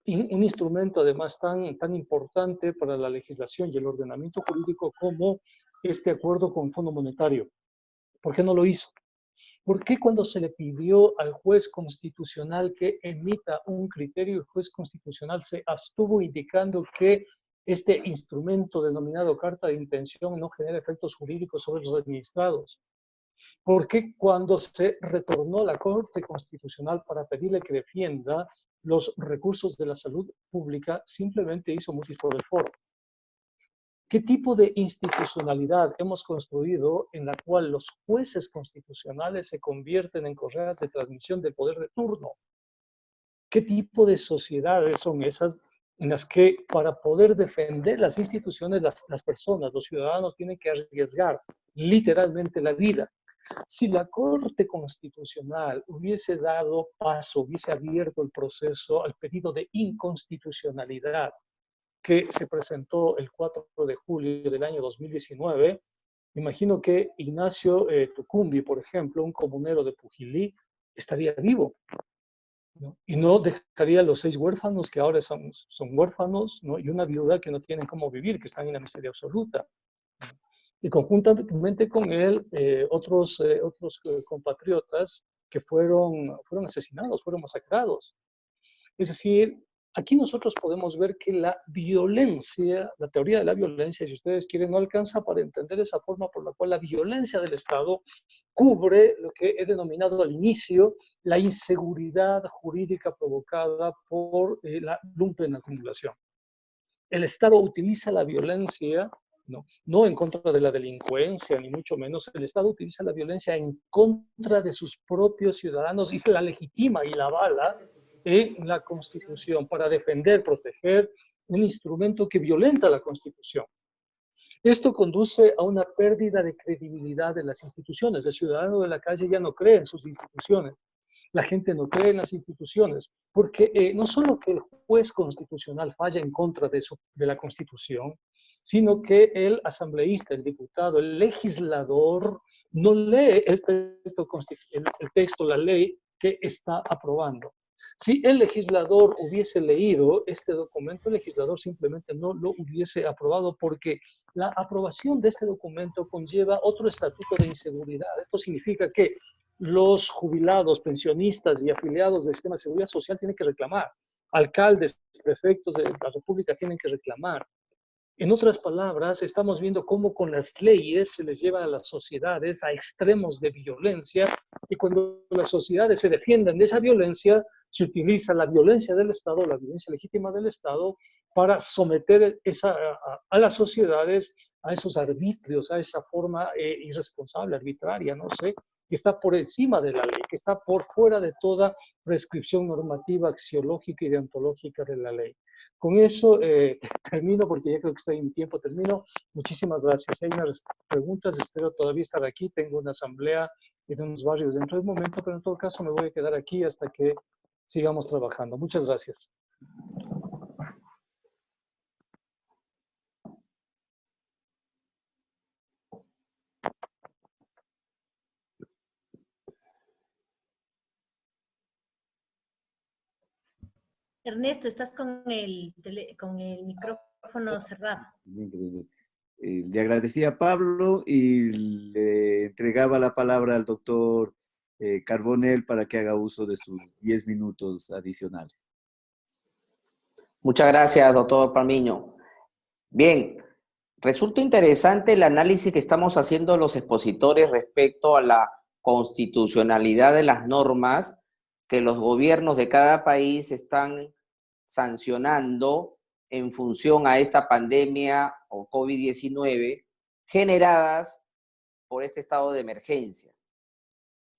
un instrumento además tan importante para la legislación y el ordenamiento jurídico como este acuerdo con Fondo Monetario. ¿Por qué no lo hizo? ¿Por qué cuando se le pidió al juez constitucional que emita un criterio, el juez constitucional se abstuvo indicando que este instrumento denominado carta de intención no genera efectos jurídicos sobre los administrados? ¿Por qué cuando se retornó a la Corte Constitucional para pedirle que defienda los recursos de la salud pública, simplemente hizo mutis por el foro? ¿Qué tipo de institucionalidad hemos construido en la cual los jueces constitucionales se convierten en correas de transmisión del poder de turno? ¿Qué tipo de sociedades son esas en las que para poder defender las instituciones, las personas, los ciudadanos tienen que arriesgar literalmente la vida? Si la Corte Constitucional hubiese dado paso, hubiese abierto el proceso al pedido de inconstitucionalidad que se presentó el 4 de julio del año 2019, imagino que Ignacio Tucumbi, por ejemplo, un comunero de Pujilí, estaría vivo, ¿no? Y no dejaría a los 6 huérfanos que ahora son huérfanos, ¿no? Y una viuda que no tienen cómo vivir, que están en la miseria absoluta. Y conjuntamente con él, otros compatriotas que fueron asesinados, fueron masacrados. Es decir, aquí nosotros podemos ver que la violencia, la teoría de la violencia, si ustedes quieren, no alcanza para entender esa forma por la cual la violencia del Estado cubre lo que he denominado al inicio la inseguridad jurídica provocada por la lumpen acumulación. El Estado utiliza la violencia No en contra de la delincuencia, ni mucho menos. El Estado utiliza la violencia en contra de sus propios ciudadanos y se la legitima y la avala en la Constitución para defender, proteger un instrumento que violenta la Constitución. Esto conduce a una pérdida de credibilidad de las instituciones. El ciudadano de la calle ya no cree en sus instituciones. La gente no cree en las instituciones, porque no solo que el juez constitucional falla en contra de la Constitución, sino que el asambleísta, el diputado, el legislador no lee el texto, la ley que está aprobando. Si el legislador hubiese leído este documento, el legislador simplemente no lo hubiese aprobado porque la aprobación de este documento conlleva otro estatuto de inseguridad. Esto significa que los jubilados, pensionistas y afiliados del sistema de seguridad social tienen que reclamar. Alcaldes, prefectos de la República tienen que reclamar. En otras palabras, estamos viendo cómo con las leyes se les lleva a las sociedades a extremos de violencia y cuando las sociedades se defienden de esa violencia, se utiliza la violencia del Estado, la violencia legítima del Estado, para someter a las sociedades a esos arbitrios, a esa forma irresponsable, arbitraria, no sé, que está por encima de la ley, que está por fuera de toda prescripción normativa, axiológica y deontológica de la ley. Con eso termino, porque ya creo que estoy en tiempo, termino. Muchísimas gracias. Si hay unas preguntas, espero todavía estar aquí. Tengo una asamblea en unos barrios dentro del momento, pero en todo caso me voy a quedar aquí hasta que sigamos trabajando. Muchas gracias. Ernesto, estás con el micrófono cerrado. Le agradecía a Pablo y le entregaba la palabra al doctor Carbonell para que haga uso de sus 10 minutos adicionales. Muchas gracias, doctor Palmiño. Bien, resulta interesante el análisis que estamos haciendo los expositores respecto a la constitucionalidad de las normas que los gobiernos de cada país están sancionando en función a esta pandemia o COVID-19 generadas por este estado de emergencia.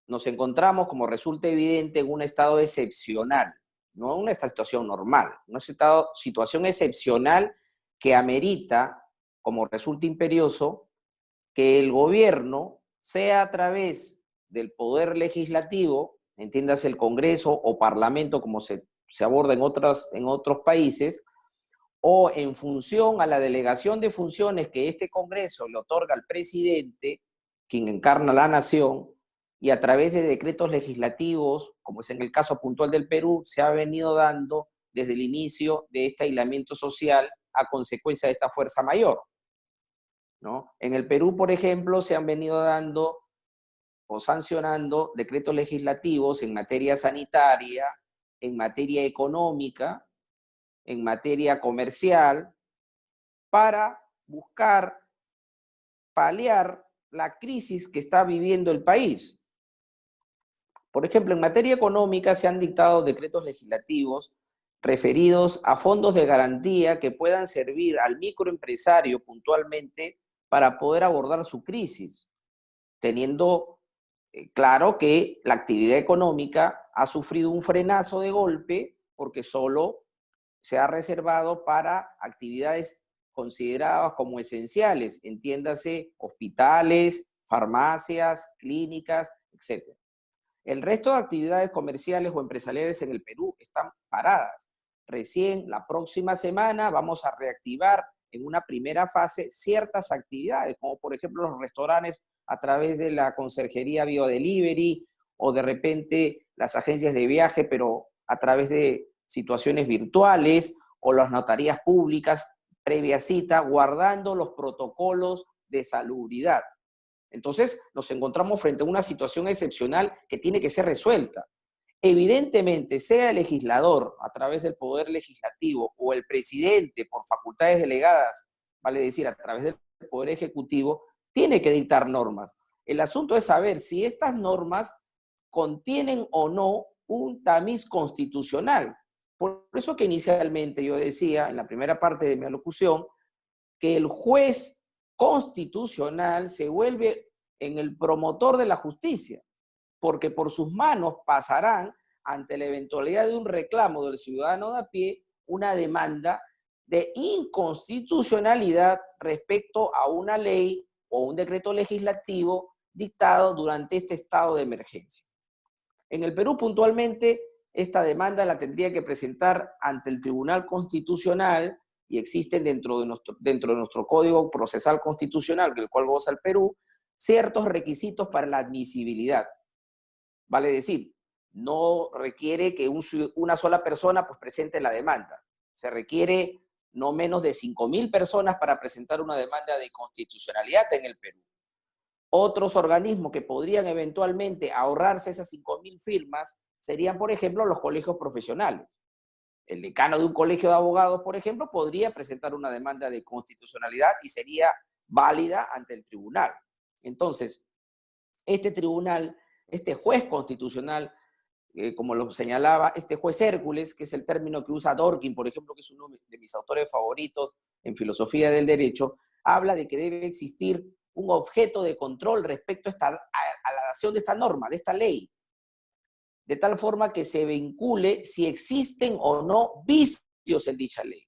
Nos encontramos, como resulta evidente, en un estado excepcional, no en una situación normal, una situación excepcional que amerita, como resulta imperioso, que el gobierno, sea a través del poder legislativo, entiéndase el Congreso o Parlamento, como se aborda en otros países, o en función a la delegación de funciones que este Congreso le otorga al presidente, quien encarna la nación, y a través de decretos legislativos, como es en el caso puntual del Perú, se ha venido dando desde el inicio de este aislamiento social a consecuencia de esta fuerza mayor, ¿no? En el Perú, por ejemplo, se han venido dando o sancionando decretos legislativos en materia sanitaria, en materia económica, en materia comercial, para buscar paliar la crisis que está viviendo el país. Por ejemplo, en materia económica se han dictado decretos legislativos referidos a fondos de garantía que puedan servir al microempresario puntualmente para poder abordar su crisis, teniendo claro que la actividad económica ha sufrido un frenazo de golpe porque solo se ha reservado para actividades consideradas como esenciales, entiéndase hospitales, farmacias, clínicas, etc. El resto de actividades comerciales o empresariales en el Perú están paradas. Recién la próxima semana vamos a reactivar en una primera fase ciertas actividades, como por ejemplo los restaurantes a través de la conserjería BioDelivery o de repente las agencias de viaje, pero a través de situaciones virtuales o las notarías públicas previa cita, guardando los protocolos de salubridad. Entonces nos encontramos frente a una situación excepcional que tiene que ser resuelta. Evidentemente, sea el legislador a través del poder legislativo o el presidente por facultades delegadas, vale decir, a través del poder ejecutivo, tiene que dictar normas. El asunto es saber si estas normas contienen o no un tamiz constitucional. Por eso que inicialmente yo decía, en la primera parte de mi alocución, que el juez constitucional se vuelve en el promotor de la justicia, porque por sus manos pasarán, ante la eventualidad de un reclamo del ciudadano de a pie, una demanda de inconstitucionalidad respecto a una ley o un decreto legislativo dictado durante este estado de emergencia. En el Perú, puntualmente, esta demanda la tendría que presentar ante el Tribunal Constitucional, y existen dentro de nuestro Código Procesal Constitucional, del cual goza el Perú, ciertos requisitos para la admisibilidad. Vale decir, no requiere que una sola persona pues, presente la demanda. Se requiere no menos de 5.000 personas para presentar una demanda de constitucionalidad en el Perú. Otros organismos que podrían eventualmente ahorrarse esas 5.000 firmas serían, por ejemplo, los colegios profesionales. El decano de un colegio de abogados, por ejemplo, podría presentar una demanda de constitucionalidad y sería válida ante el tribunal. Entonces, este tribunal, este juez constitucional, como lo señalaba, este juez Hércules, que es el término que usa Dworkin, por ejemplo, que es uno de mis autores favoritos en filosofía del derecho, habla de que debe existir un objeto de control respecto a la dación de esta norma, de esta ley, de tal forma que se vincule si existen o no vicios en dicha ley.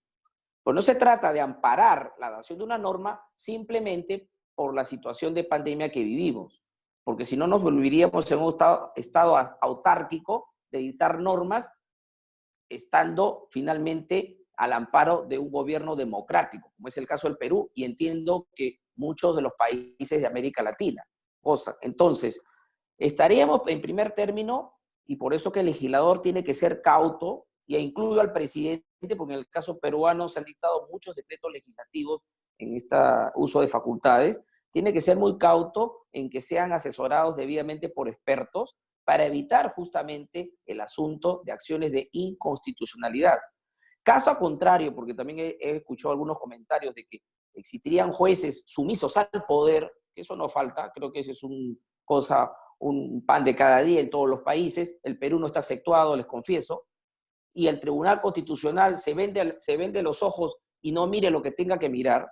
Pues no se trata de amparar la dación de una norma simplemente por la situación de pandemia que vivimos, porque si no nos volveríamos en un estado autárquico de dictar normas, estando finalmente al amparo de un gobierno democrático, como es el caso del Perú, y entiendo que muchos de los países de América Latina. Entonces, estaríamos en primer término, y por eso que el legislador tiene que ser cauto, y incluyo al presidente, porque en el caso peruano se han dictado muchos decretos legislativos en este uso de facultades, tiene que ser muy cauto en que sean asesorados debidamente por expertos para evitar justamente el asunto de acciones de inconstitucionalidad. Caso contrario, porque también he escuchado algunos comentarios de que existirían jueces sumisos al poder, que eso no falta, creo que eso es un pan de cada día en todos los países. El Perú no está exceptuado, les confieso, y el Tribunal Constitucional se vende los ojos y no mire lo que tenga que mirar,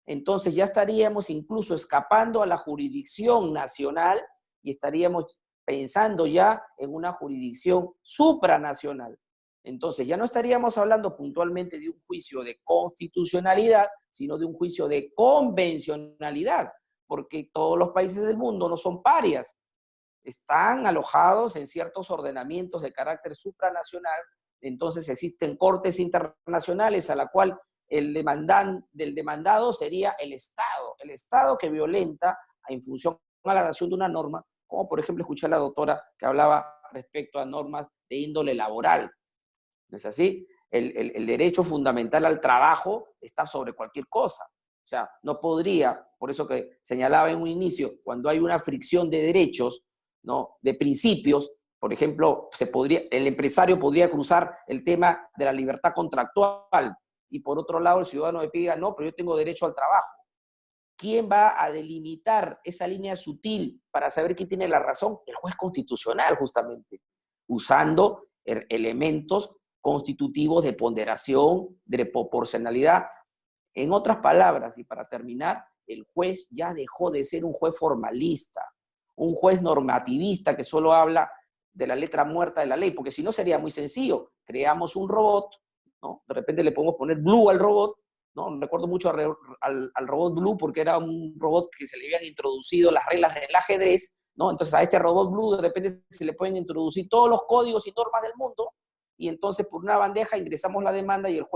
entonces ya estaríamos incluso escapando a la jurisdicción nacional y estaríamos pensando ya en una jurisdicción supranacional. Entonces ya no estaríamos hablando puntualmente de un juicio de constitucionalidad, sino de un juicio de convencionalidad, porque todos los países del mundo no son parias, están alojados en ciertos ordenamientos de carácter supranacional. Entonces existen cortes internacionales a la cual el demandado sería el Estado que violenta en función a la dación de una norma, como por ejemplo escuché a la doctora que hablaba respecto a normas de índole laboral. ¿No es así? El derecho fundamental al trabajo está sobre cualquier cosa. O sea, no podría, por eso que señalaba en un inicio, cuando hay una fricción de derechos, ¿no?, de principios, por ejemplo, el empresario podría cruzar el tema de la libertad contractual y por otro lado el ciudadano le pida, no, pero yo tengo derecho al trabajo. ¿Quién va a delimitar esa línea sutil para saber quién tiene la razón? El juez constitucional, justamente, usando elementos constitutivos de ponderación, de proporcionalidad. En otras palabras, y para terminar, el juez ya dejó de ser un juez formalista, un juez normativista que solo habla de la letra muerta de la ley, porque si no sería muy sencillo. Creamos un robot, ¿no? De repente le podemos poner Blue al robot, ¿no? Recuerdo mucho al robot Blue porque era un robot que se le habían introducido las reglas del ajedrez, ¿no? Entonces a este robot Blue de repente se le pueden introducir todos los códigos y normas del mundo, y entonces por una bandeja ingresamos la demanda y el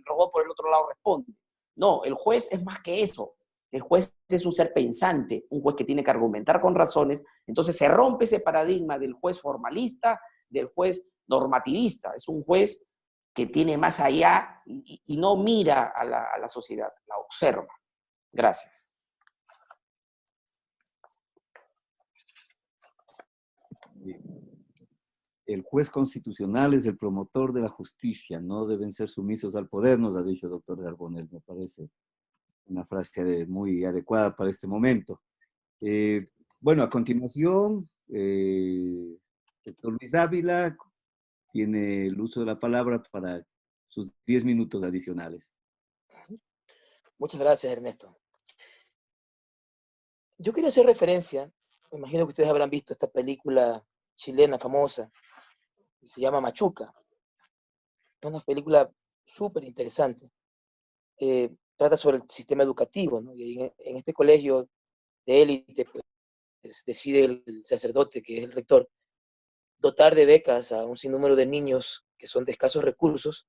robot por el otro lado responde. No, el juez es más que eso. El juez es un ser pensante, un juez que tiene que argumentar con razones. Entonces se rompe ese paradigma del juez formalista, del juez normativista. Es un juez que tiene más allá y no mira a la sociedad, la observa. Gracias. El juez constitucional es el promotor de la justicia, no deben ser sumisos al poder, nos ha dicho el doctor Carbonell, me parece una frase muy adecuada para este momento. Bueno, a continuación, el doctor Luis Dávila tiene el uso de la palabra para sus 10 minutos adicionales. Muchas gracias, Ernesto. Yo quería hacer referencia, me imagino que ustedes habrán visto esta película chilena famosa, que se llama Machuca. Es una película súper interesante. Trata sobre el sistema educativo, ¿no? Y en este colegio de élite, pues, decide el sacerdote, que es el rector, dotar de becas a un sinnúmero de niños que son de escasos recursos,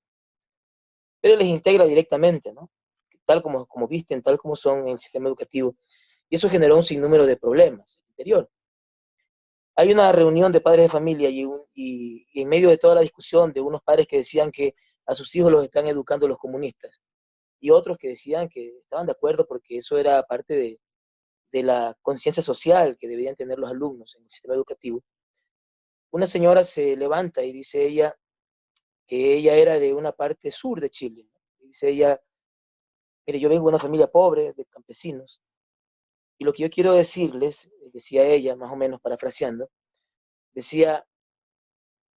pero les integra directamente, ¿no? Tal como visten, tal como son en el sistema educativo. Y eso generó un sinnúmero de problemas al interior. Hay una reunión de padres de familia y en medio de toda la discusión de unos padres que decían que a sus hijos los están educando los comunistas y otros que decían que estaban de acuerdo porque eso era parte de la conciencia social que debían tener los alumnos en el sistema educativo. Una señora se levanta y dice ella que ella era de una parte sur de Chile, ¿no? Y dice ella, mire, yo vengo de una familia pobre, de campesinos, y lo que yo quiero decirles, decía ella, más o menos parafraseando, decía,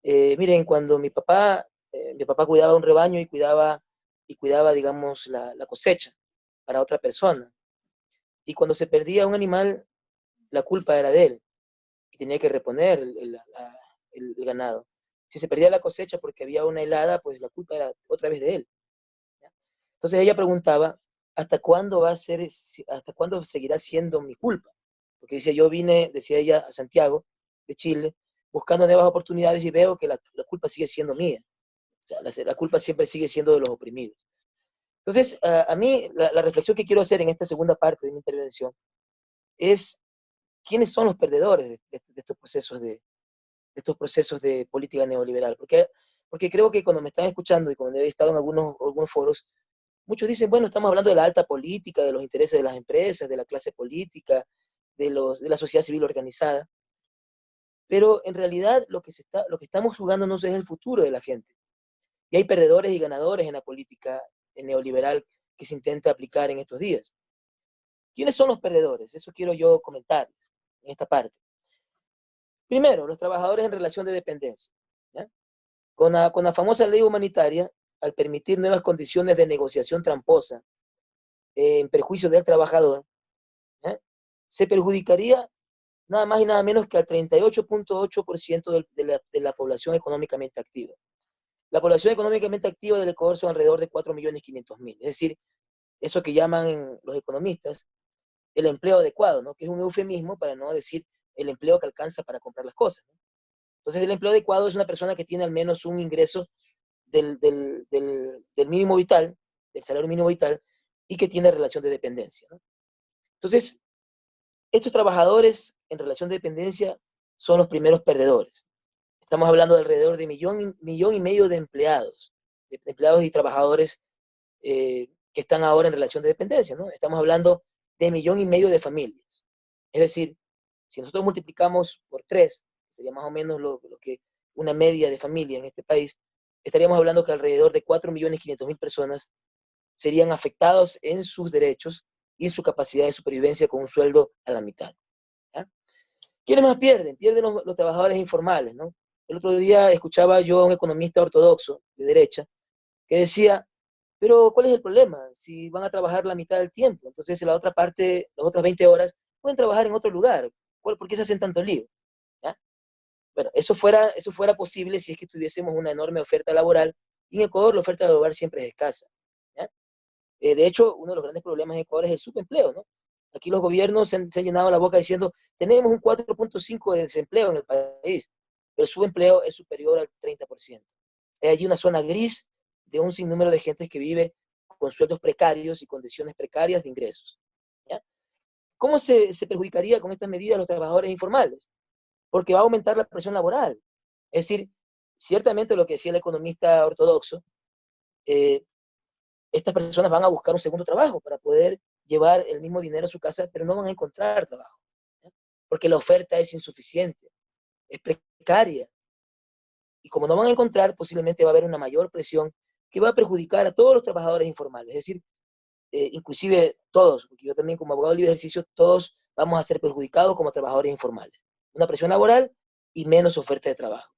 miren, cuando mi papá cuidaba un rebaño y cuidaba, digamos, la cosecha para otra persona. Y cuando se perdía un animal, la culpa era de él y tenía que reponer el ganado. Si se perdía la cosecha porque había una helada, pues la culpa era otra vez de él. ¿Ya? Entonces ella preguntaba, hasta cuándo seguirá siendo mi culpa? Porque dice, yo vine, decía ella, a Santiago, de Chile, buscando nuevas oportunidades y veo que la culpa sigue siendo mía. O sea, la culpa siempre sigue siendo de los oprimidos. Entonces, a mí, la reflexión que quiero hacer en esta segunda parte de mi intervención es quiénes son los perdedores de estos procesos de política neoliberal. Porque creo que cuando me están escuchando y cuando he estado en algunos foros, muchos dicen, bueno, estamos hablando de la alta política, de los intereses de las empresas, de la clase política, de la sociedad civil organizada, pero en realidad lo que estamos jugándonos es el futuro de la gente. Y hay perdedores y ganadores en la política neoliberal que se intenta aplicar en estos días. ¿Quiénes son los perdedores? Eso quiero yo comentarles en esta parte. Primero, los trabajadores en relación de dependencia. ¿Ya? Con la famosa ley humanitaria, al permitir nuevas condiciones de negociación tramposa en perjuicio del trabajador, ¿ya? Se perjudicaría nada más y nada menos que al 38.8% de la población económicamente activa. La población económicamente activa del Ecuador son alrededor de 4.500.000. Es decir, eso que llaman los economistas el empleo adecuado, ¿no? Que es un eufemismo para no decir el empleo que alcanza para comprar las cosas, ¿no? Entonces, el empleo adecuado es una persona que tiene al menos un ingreso del mínimo vital, del salario mínimo vital, y que tiene relación de dependencia, ¿no? Entonces, estos trabajadores en relación de dependencia son los primeros perdedores. Estamos hablando de alrededor de millón y medio de empleados y trabajadores que están ahora en relación de dependencia, ¿no? Estamos hablando de 1,5 millones de familias. Es decir, si nosotros multiplicamos por 3, sería más o menos lo que una media de familia en este país, estaríamos hablando que alrededor de 4.500.000 personas serían afectados en sus derechos y en su capacidad de supervivencia con un sueldo a la mitad. ¿Ya? ¿Quiénes más pierden? Pierden los trabajadores informales, ¿no? El otro día escuchaba yo a un economista ortodoxo de derecha que decía, pero ¿cuál es el problema? Si van a trabajar la mitad del tiempo, entonces en la otra parte, las otras 20 horas, pueden trabajar en otro lugar. ¿Por qué se hacen tanto lío? ¿Ya? Bueno, eso fuera posible si es que tuviésemos una enorme oferta laboral, y en Ecuador la oferta laboral siempre es escasa. ¿Ya? De hecho, uno de los grandes problemas en Ecuador es el subempleo, ¿no? Aquí los gobiernos se han llenado la boca diciendo, tenemos un 4.5 de desempleo en el país, pero el subempleo es superior al 30%. Hay allí una zona gris de un sinnúmero de gente que vive con sueldos precarios y condiciones precarias de ingresos. ¿Ya? ¿Cómo se perjudicaría con estas medidas a los trabajadores informales? Porque va a aumentar la presión laboral. Es decir, ciertamente lo que decía el economista ortodoxo, estas personas van a buscar un segundo trabajo para poder llevar el mismo dinero a su casa, pero no van a encontrar trabajo, ¿ya? Porque la oferta es insuficiente, es precaria, y como no van a encontrar, posiblemente va a haber una mayor presión que va a perjudicar a todos los trabajadores informales, es decir, inclusive todos, porque yo también como abogado de libre ejercicio, todos vamos a ser perjudicados como trabajadores informales. Una presión laboral y menos oferta de trabajo.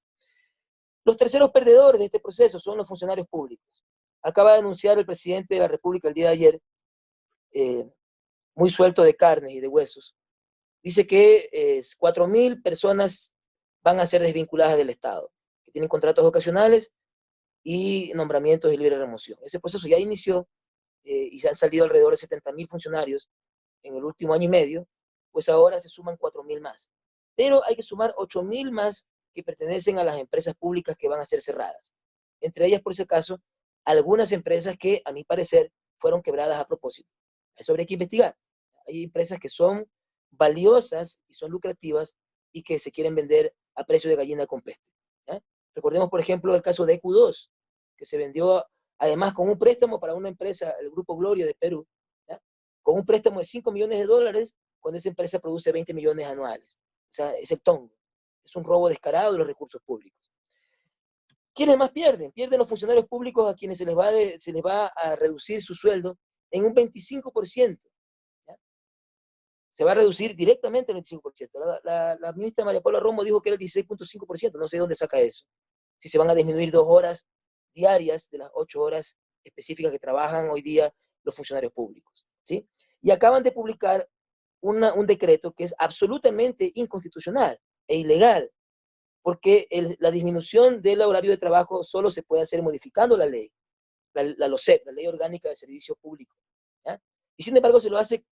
Los terceros perdedores de este proceso son los funcionarios públicos. Acaba de anunciar el presidente de la República el día de ayer, muy suelto de carnes y de huesos, dice que 4.000 personas van a ser desvinculadas del Estado, que tienen contratos ocasionales y nombramientos de libre remoción. Ese proceso ya inició y se han salido alrededor de 70.000 funcionarios en el último año y medio, pues ahora se suman 4.000 más. Pero hay que sumar 8.000 más que pertenecen a las empresas públicas que van a ser cerradas. Entre ellas, por ese caso, algunas empresas que, a mi parecer, fueron quebradas a propósito. Eso habría que investigar. Hay empresas que son valiosas y son lucrativas y que se quieren vender a precio de gallina con peste. ¿Ya? Recordemos, por ejemplo, el caso de EQ2, que se vendió además con un préstamo para una empresa, el Grupo Gloria de Perú, ¿ya? Con un préstamo de $5 millones, cuando esa empresa produce 20 millones anuales. O sea, es el tongo. Es un robo descarado de los recursos públicos. ¿Quiénes más pierden? Pierden los funcionarios públicos a quienes se les va a reducir su sueldo en un 25%. ¿Ya? Se va a reducir directamente el 25%. La ministra María Paula Romo dijo que era el 16.5%. No sé de dónde saca eso. Si se van a disminuir 2 horas diarias de las 8 horas específicas que trabajan hoy día los funcionarios públicos. ¿Sí? Y acaban de publicar un decreto que es absolutamente inconstitucional e ilegal, porque la disminución del horario de trabajo solo se puede hacer modificando la ley, la LOSEP, la Ley Orgánica de Servicio Público. ¿Ya? Y sin embargo se lo hace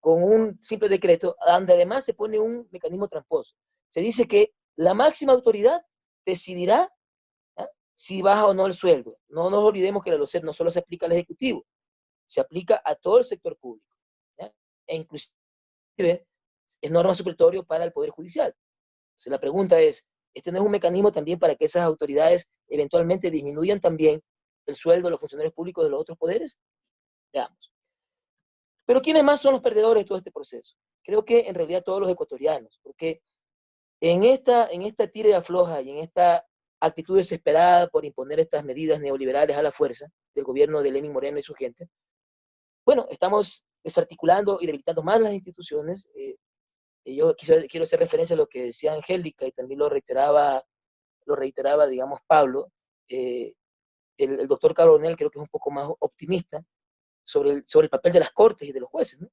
con un simple decreto, donde además se pone un mecanismo tramposo. Se dice que la máxima autoridad decidirá, ¿ya?, si baja o no el sueldo. No nos olvidemos que la LOSEP no solo se aplica al Ejecutivo, se aplica a todo el sector público. ¿Ya? E inclusive es norma supletorio para el Poder Judicial. Entonces la pregunta es, ¿este no es un mecanismo también para que esas autoridades eventualmente disminuyan también el sueldo de los funcionarios públicos de los otros poderes? Veamos. Pero ¿quiénes más son los perdedores de todo este proceso? Creo que en realidad todos los ecuatorianos, porque en esta tira y afloja y en esta actitud desesperada por imponer estas medidas neoliberales a la fuerza del gobierno de Lenín Moreno y su gente, bueno, estamos desarticulando y debilitando más las instituciones. Yo quiero hacer referencia a lo que decía Angélica y también lo reiteraba, digamos, Pablo. El doctor Coronel creo que es un poco más optimista sobre el papel de las cortes y de los jueces, ¿no?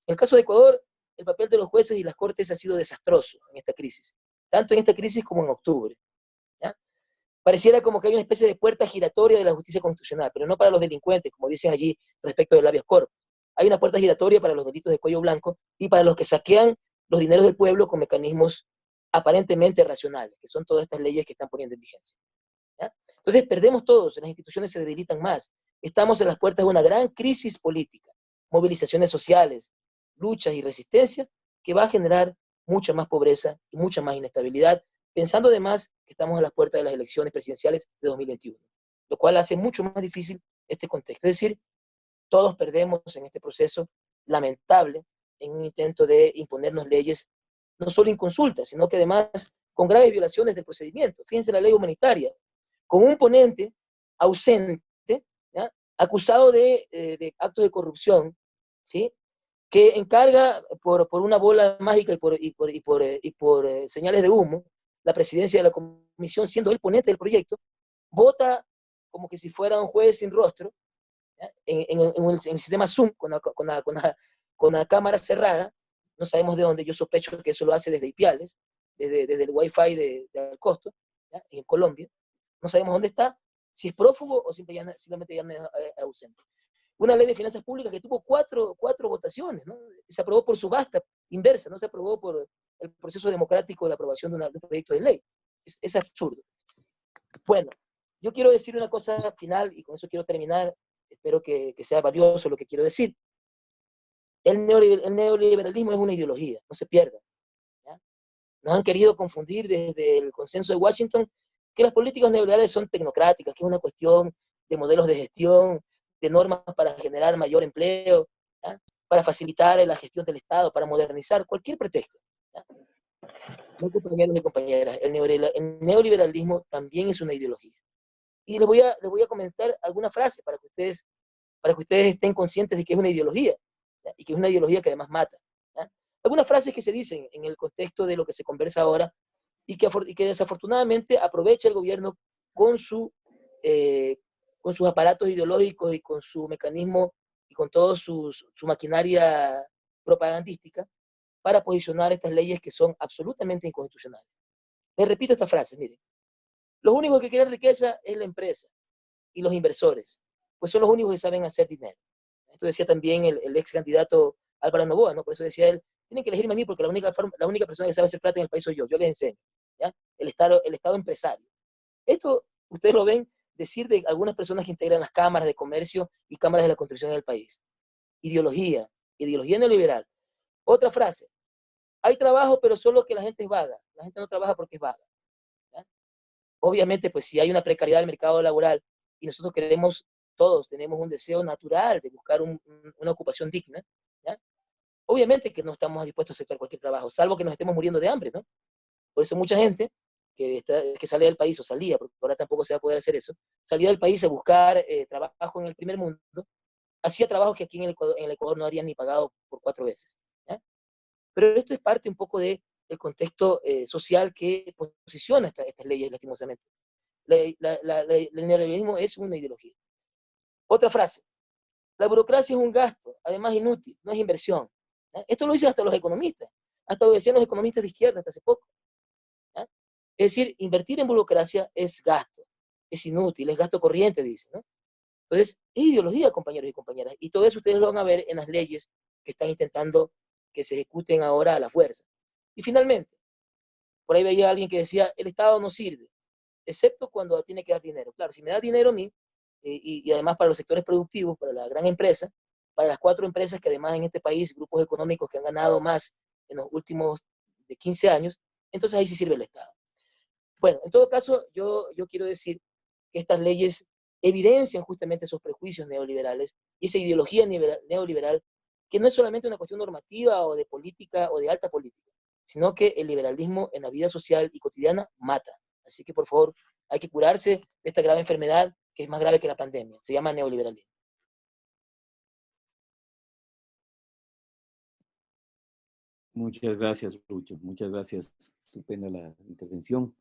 En el caso de Ecuador, el papel de los jueces y las cortes ha sido desastroso en esta crisis, tanto en esta crisis como en octubre. ¿Ya? Pareciera como que hay una especie de puerta giratoria de la justicia constitucional, pero no para los delincuentes, como dicen allí respecto del habeas corpus. Hay una puerta giratoria para los delitos de cuello blanco y para los que saquean los dineros del pueblo con mecanismos aparentemente racionales, que son todas estas leyes que están poniendo en vigencia. ¿Ya? Entonces perdemos todos, las instituciones se debilitan más, estamos en las puertas de una gran crisis política, movilizaciones sociales, luchas y resistencia que va a generar mucha más pobreza y mucha más inestabilidad, pensando además que estamos a las puertas de las elecciones presidenciales de 2021, lo cual hace mucho más difícil este contexto. Es decir, todos perdemos en este proceso lamentable en un intento de imponernos leyes no solo inconsultas, sino que además con graves violaciones del procedimiento. Fíjense la ley humanitaria, con un ponente ausente, ¿ya?, acusado de actos de corrupción, ¿sí?, que encarga por una bola mágica y por señales de humo la presidencia de la comisión, siendo el ponente del proyecto, vota como que si fuera un juez sin rostro, en el sistema Zoom, con la cámara cerrada. No sabemos de dónde. Yo sospecho que eso lo hace desde Ipiales, desde el Wi-Fi de Alcosto, ¿ya?, en Colombia. No sabemos dónde está, si es prófugo o simplemente ya ausente. Una ley de finanzas públicas que tuvo cuatro votaciones, ¿no? Se aprobó por subasta inversa, no se aprobó por el proceso democrático de aprobación de un proyecto de ley. Es absurdo. Bueno, yo quiero decir una cosa final y con eso quiero terminar. Espero que sea valioso lo que quiero decir. El neoliberalismo es una ideología, no se pierda. ¿Ya? Nos han querido confundir desde el consenso de Washington que las políticas neoliberales son tecnocráticas, que es una cuestión de modelos de gestión, de normas para generar mayor empleo, ¿ya?, para facilitar la gestión del Estado, para modernizar, cualquier pretexto. ¿Ya? No, compañeros y compañeras, el neoliberalismo también es una ideología. Y les voy a comentar alguna frase para que ustedes estén conscientes de que es una ideología, ¿ya?, y que es una ideología que además mata. ¿Ya? Algunas frases que se dicen en el contexto de lo que se conversa ahora y que desafortunadamente aprovecha el gobierno con sus aparatos ideológicos y con su mecanismo y con toda su maquinaria propagandística para posicionar estas leyes que son absolutamente inconstitucionales. Les repito esta frase, miren. Los únicos que quieren riqueza es la empresa y los inversores, pues son los únicos que saben hacer dinero. Esto decía también el ex candidato Álvaro Noboa, ¿no? Por eso decía él, tienen que elegirme a mí porque la única persona que sabe hacer plata en el país soy yo les enseño, ¿ya? El Estado empresario. Esto ustedes lo ven decir de algunas personas que integran las cámaras de comercio y cámaras de la construcción del país. Ideología neoliberal. Otra frase, hay trabajo pero solo que la gente es vaga, la gente no trabaja porque es vaga. ¿Ya? Obviamente, pues si hay una precariedad del mercado laboral y nosotros todos tenemos un deseo natural de buscar una ocupación digna, ¿ya? Obviamente que no estamos dispuestos a aceptar cualquier trabajo, salvo que nos estemos muriendo de hambre, ¿no? Por eso mucha gente que salía del país, o salía, porque ahora tampoco se va a poder hacer eso, salía del país a buscar trabajo en el primer mundo, hacía trabajos que aquí en el Ecuador no harían ni pagado por 4 veces. ¿Ya? Pero esto es parte un poco del contexto social que posiciona estas leyes, lastimosamente. El neoliberalismo es una ideología. Otra frase, la burocracia es un gasto, además inútil, no es inversión. ¿Ya? Esto lo dicen hasta los economistas, hasta lo decían los economistas de izquierda hasta hace poco. ¿Ya? Es decir, invertir en burocracia es gasto, es inútil, es gasto corriente, dicen, ¿no? Entonces, es ideología, compañeros y compañeras, y todo eso ustedes lo van a ver en las leyes que están intentando que se ejecuten ahora a la fuerza. Y finalmente, por ahí veía a alguien que decía, el Estado no sirve, excepto cuando tiene que dar dinero. Claro, si me da dinero a mí, y además para los sectores productivos, para la gran empresa, para las 4 empresas que además en este país, grupos económicos que han ganado más en los últimos de 15 años, entonces ahí sí sirve el Estado. Bueno, en todo caso, yo quiero decir que estas leyes evidencian justamente esos prejuicios neoliberales y esa ideología neoliberal, que no es solamente una cuestión normativa o de política o de alta política, sino que el liberalismo en la vida social y cotidiana mata. Así que, por favor, hay que curarse de esta grave enfermedad que es más grave que la pandemia. Se llama neoliberalismo. Muchas gracias, Lucho. Muchas gracias. Estupenda la intervención.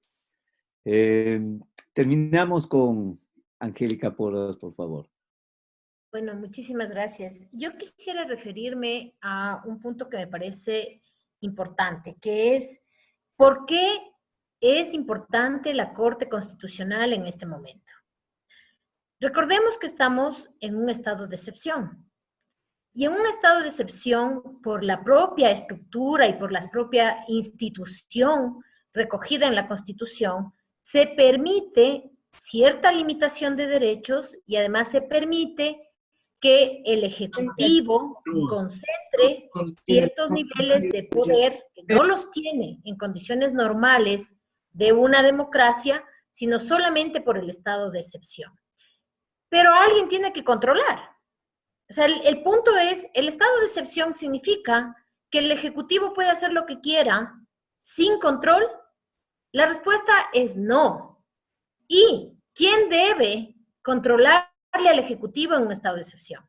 Terminamos con Angélica Porras, por favor. Bueno, muchísimas gracias. Yo quisiera referirme a un punto que me parece importante, que es ¿por qué es importante la Corte Constitucional en este momento? Recordemos que estamos en un estado de excepción. Y en un estado de excepción, por la propia estructura y por la propia institución recogida en la Constitución, se permite cierta limitación de derechos y además se permite que el Ejecutivo concentre ciertos niveles de poder que no los tiene en condiciones normales de una democracia, sino solamente por el estado de excepción. Pero alguien tiene que controlar. O sea, el punto es, el estado de excepción significa que el Ejecutivo puede hacer lo que quiera sin control. La respuesta es no. ¿Y quién debe controlarle al Ejecutivo en un estado de excepción?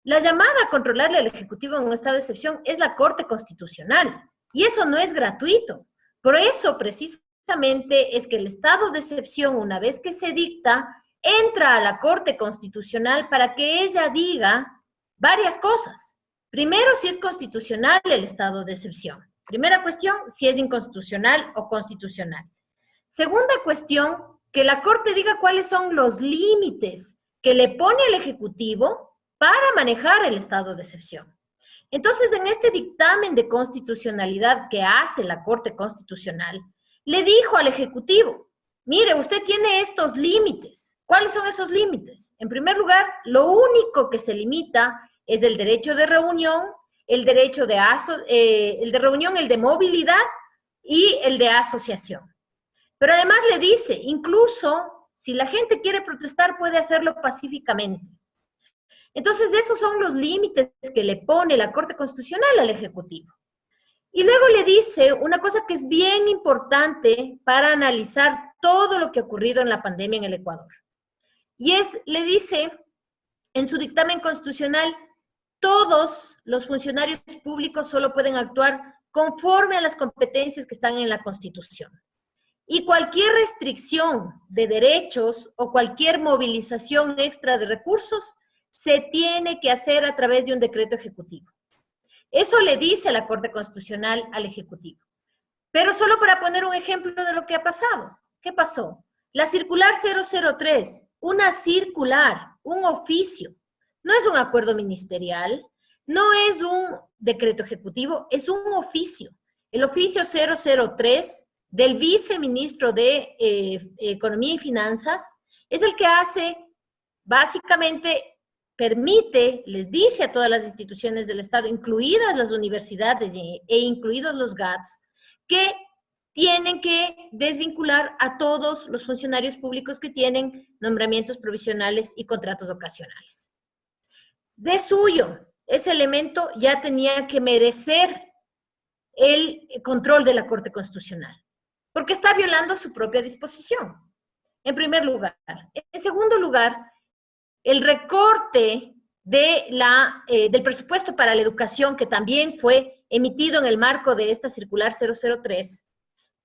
La llamada a controlarle al Ejecutivo en un estado de excepción es la Corte Constitucional. Y eso no es gratuito. Por eso, precisamente, es que el estado de excepción, una vez que se dicta, entra a la Corte Constitucional para que ella diga varias cosas. Primero, si es constitucional el estado de excepción. Primera cuestión, si es inconstitucional o constitucional. Segunda cuestión, que la Corte diga cuáles son los límites que le pone el Ejecutivo para manejar el estado de excepción. Entonces, en este dictamen de constitucionalidad que hace la Corte Constitucional, le dijo al Ejecutivo, mire, usted tiene estos límites. ¿Cuáles son esos límites? En primer lugar, lo único que se limita es el derecho de reunión, el derecho de el de reunión, el de movilidad y el de asociación. Pero además le dice, incluso si la gente quiere protestar, puede hacerlo pacíficamente. Entonces, esos son los límites que le pone la Corte Constitucional al Ejecutivo. Y luego le dice una cosa que es bien importante para analizar todo lo que ha ocurrido en la pandemia en el Ecuador. Y le dice en su dictamen constitucional, todos los funcionarios públicos solo pueden actuar conforme a las competencias que están en la Constitución. Y cualquier restricción de derechos o cualquier movilización extra de recursos se tiene que hacer a través de un decreto ejecutivo. Eso le dice la Corte Constitucional al Ejecutivo. Pero solo para poner un ejemplo de lo que ha pasado. ¿Qué pasó? La circular 003, una circular, un oficio, no es un acuerdo ministerial, no es un decreto ejecutivo, es un oficio. El oficio 003 del viceministro de Economía y Finanzas es el que hace, básicamente, permite, les dice a todas las instituciones del Estado, incluidas las universidades e incluidos los GATS, que tienen que desvincular a todos los funcionarios públicos que tienen nombramientos provisionales y contratos ocasionales. De suyo, ese elemento ya tenía que merecer el control de la Corte Constitucional, porque está violando su propia disposición, en primer lugar. En segundo lugar, el recorte del presupuesto para la educación, que también fue emitido en el marco de esta circular 003,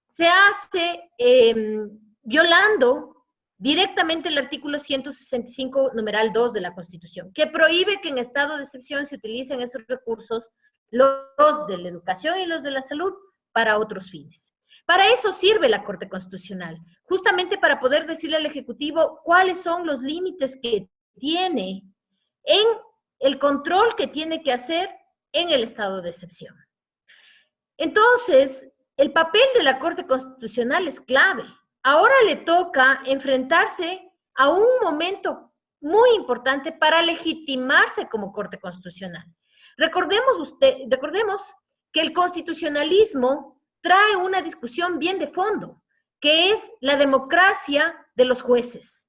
se hace violando directamente el artículo 165, numeral 2 de la Constitución, que prohíbe que en estado de excepción se utilicen esos recursos, los de la educación y los de la salud, para otros fines. Para eso sirve la Corte Constitucional, justamente para poder decirle al Ejecutivo cuáles son los límites que tiene en el control que tiene que hacer en el estado de excepción. Entonces, el papel de la Corte Constitucional es clave. Ahora le toca enfrentarse a un momento muy importante para legitimarse como Corte Constitucional. Recordemos que el constitucionalismo trae una discusión bien de fondo, que es la democracia de los jueces.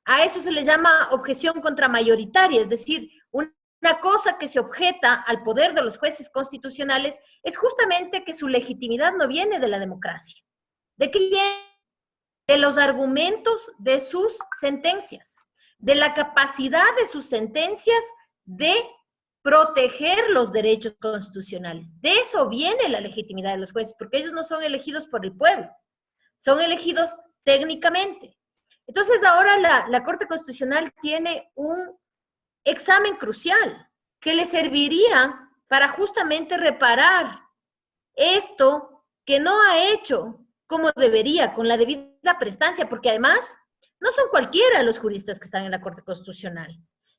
A eso se le llama objeción contramayoritaria, es decir, una cosa que se objeta al poder de los jueces constitucionales es justamente que su legitimidad no viene de la democracia. ¿De qué viene? De los argumentos de sus sentencias, de la capacidad de sus sentencias de proteger los derechos constitucionales. De eso viene la legitimidad de los jueces, porque ellos no son elegidos por el pueblo, son elegidos técnicamente. Entonces ahora la Corte Constitucional tiene un examen crucial que le serviría para justamente reparar esto que no ha hecho como debería, con la debida prestancia, porque además no son cualquiera los juristas que están en la Corte Constitucional.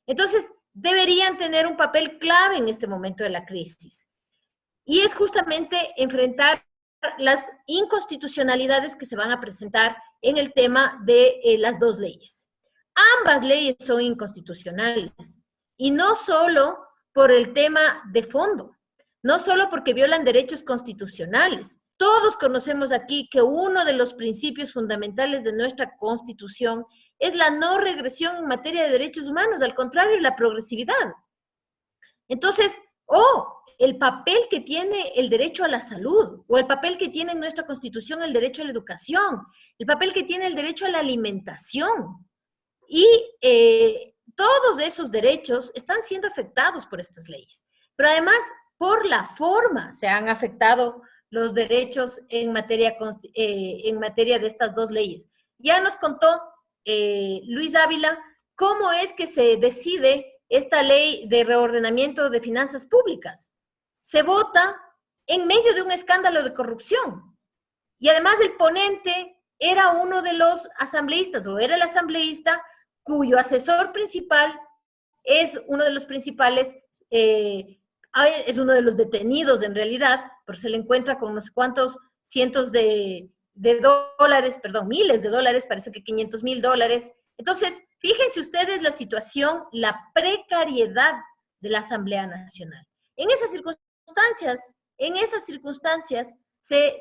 Entonces, deberían tener un papel clave en este momento de la crisis. Y es justamente enfrentar las inconstitucionalidades que se van a presentar en el tema de las dos leyes. Ambas leyes son inconstitucionales, y no solo por el tema de fondo, no solo porque violan derechos constitucionales. Todos conocemos aquí que uno de los principios fundamentales de nuestra Constitución es la no regresión en materia de derechos humanos, al contrario, la progresividad. Entonces, el papel que tiene el derecho a la salud, o el papel que tiene en nuestra Constitución el derecho a la educación, el papel que tiene el derecho a la alimentación, y todos esos derechos están siendo afectados por estas leyes. Pero además, por la forma se han afectado los derechos en materia de estas dos leyes. Ya nos contó Luis Ávila cómo es que se decide esta ley de reordenamiento de finanzas públicas. Se vota en medio de un escándalo de corrupción. Y además el ponente era uno de los asambleístas, o era el asambleísta cuyo asesor principal es uno de los principales, es uno de los detenidos en realidad, pero se le encuentra con unos cuantos cientos de dólares, perdón, miles de dólares, parece que $500,000. Entonces, fíjense ustedes la situación, la precariedad de la Asamblea Nacional. En esas circunstancias se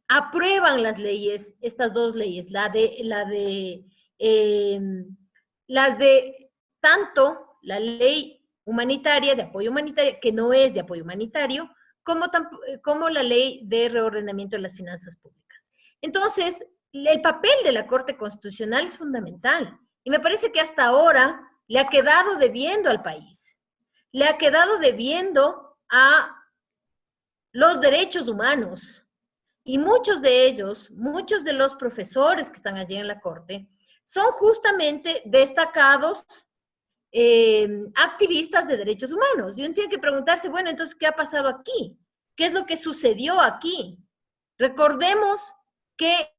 aprueban las leyes, estas dos leyes, las de tanto la ley humanitaria, de apoyo humanitario, que no es de apoyo humanitario, como la ley de reordenamiento de las finanzas públicas. Entonces, el papel de la Corte Constitucional es fundamental, y me parece que hasta ahora le ha quedado debiendo al país, le ha quedado debiendo a los derechos humanos, y muchos de ellos, muchos de los profesores que están allí en la Corte, son justamente destacados activistas de derechos humanos. Y uno tiene que preguntarse, bueno, entonces, ¿qué ha pasado aquí? ¿Qué es lo que sucedió aquí? Recordemos que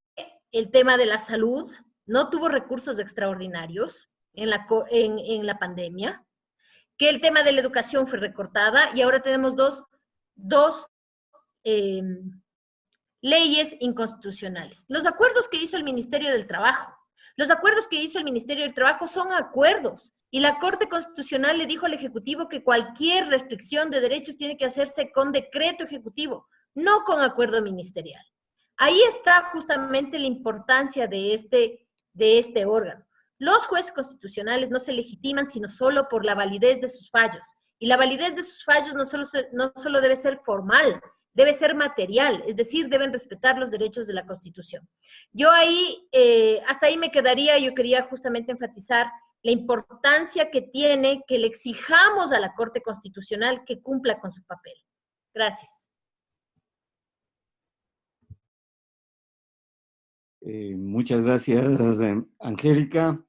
el tema de la salud no tuvo recursos extraordinarios en la pandemia, que el tema de la educación fue recortada y ahora tenemos dos leyes inconstitucionales. Los acuerdos que hizo el Ministerio del Trabajo. Los acuerdos que hizo el Ministerio del Trabajo son acuerdos y la Corte Constitucional le dijo al Ejecutivo que cualquier restricción de derechos tiene que hacerse con decreto ejecutivo, no con acuerdo ministerial. Ahí está justamente la importancia de este órgano. Los jueces constitucionales no se legitiman sino solo por la validez de sus fallos. Y la validez de sus fallos no solo debe ser formal, debe ser material, es decir, deben respetar los derechos de la Constitución. Yo ahí, hasta ahí me quedaría. Yo quería justamente enfatizar la importancia que tiene que le exijamos a la Corte Constitucional que cumpla con su papel. Gracias. Muchas gracias, Angélica.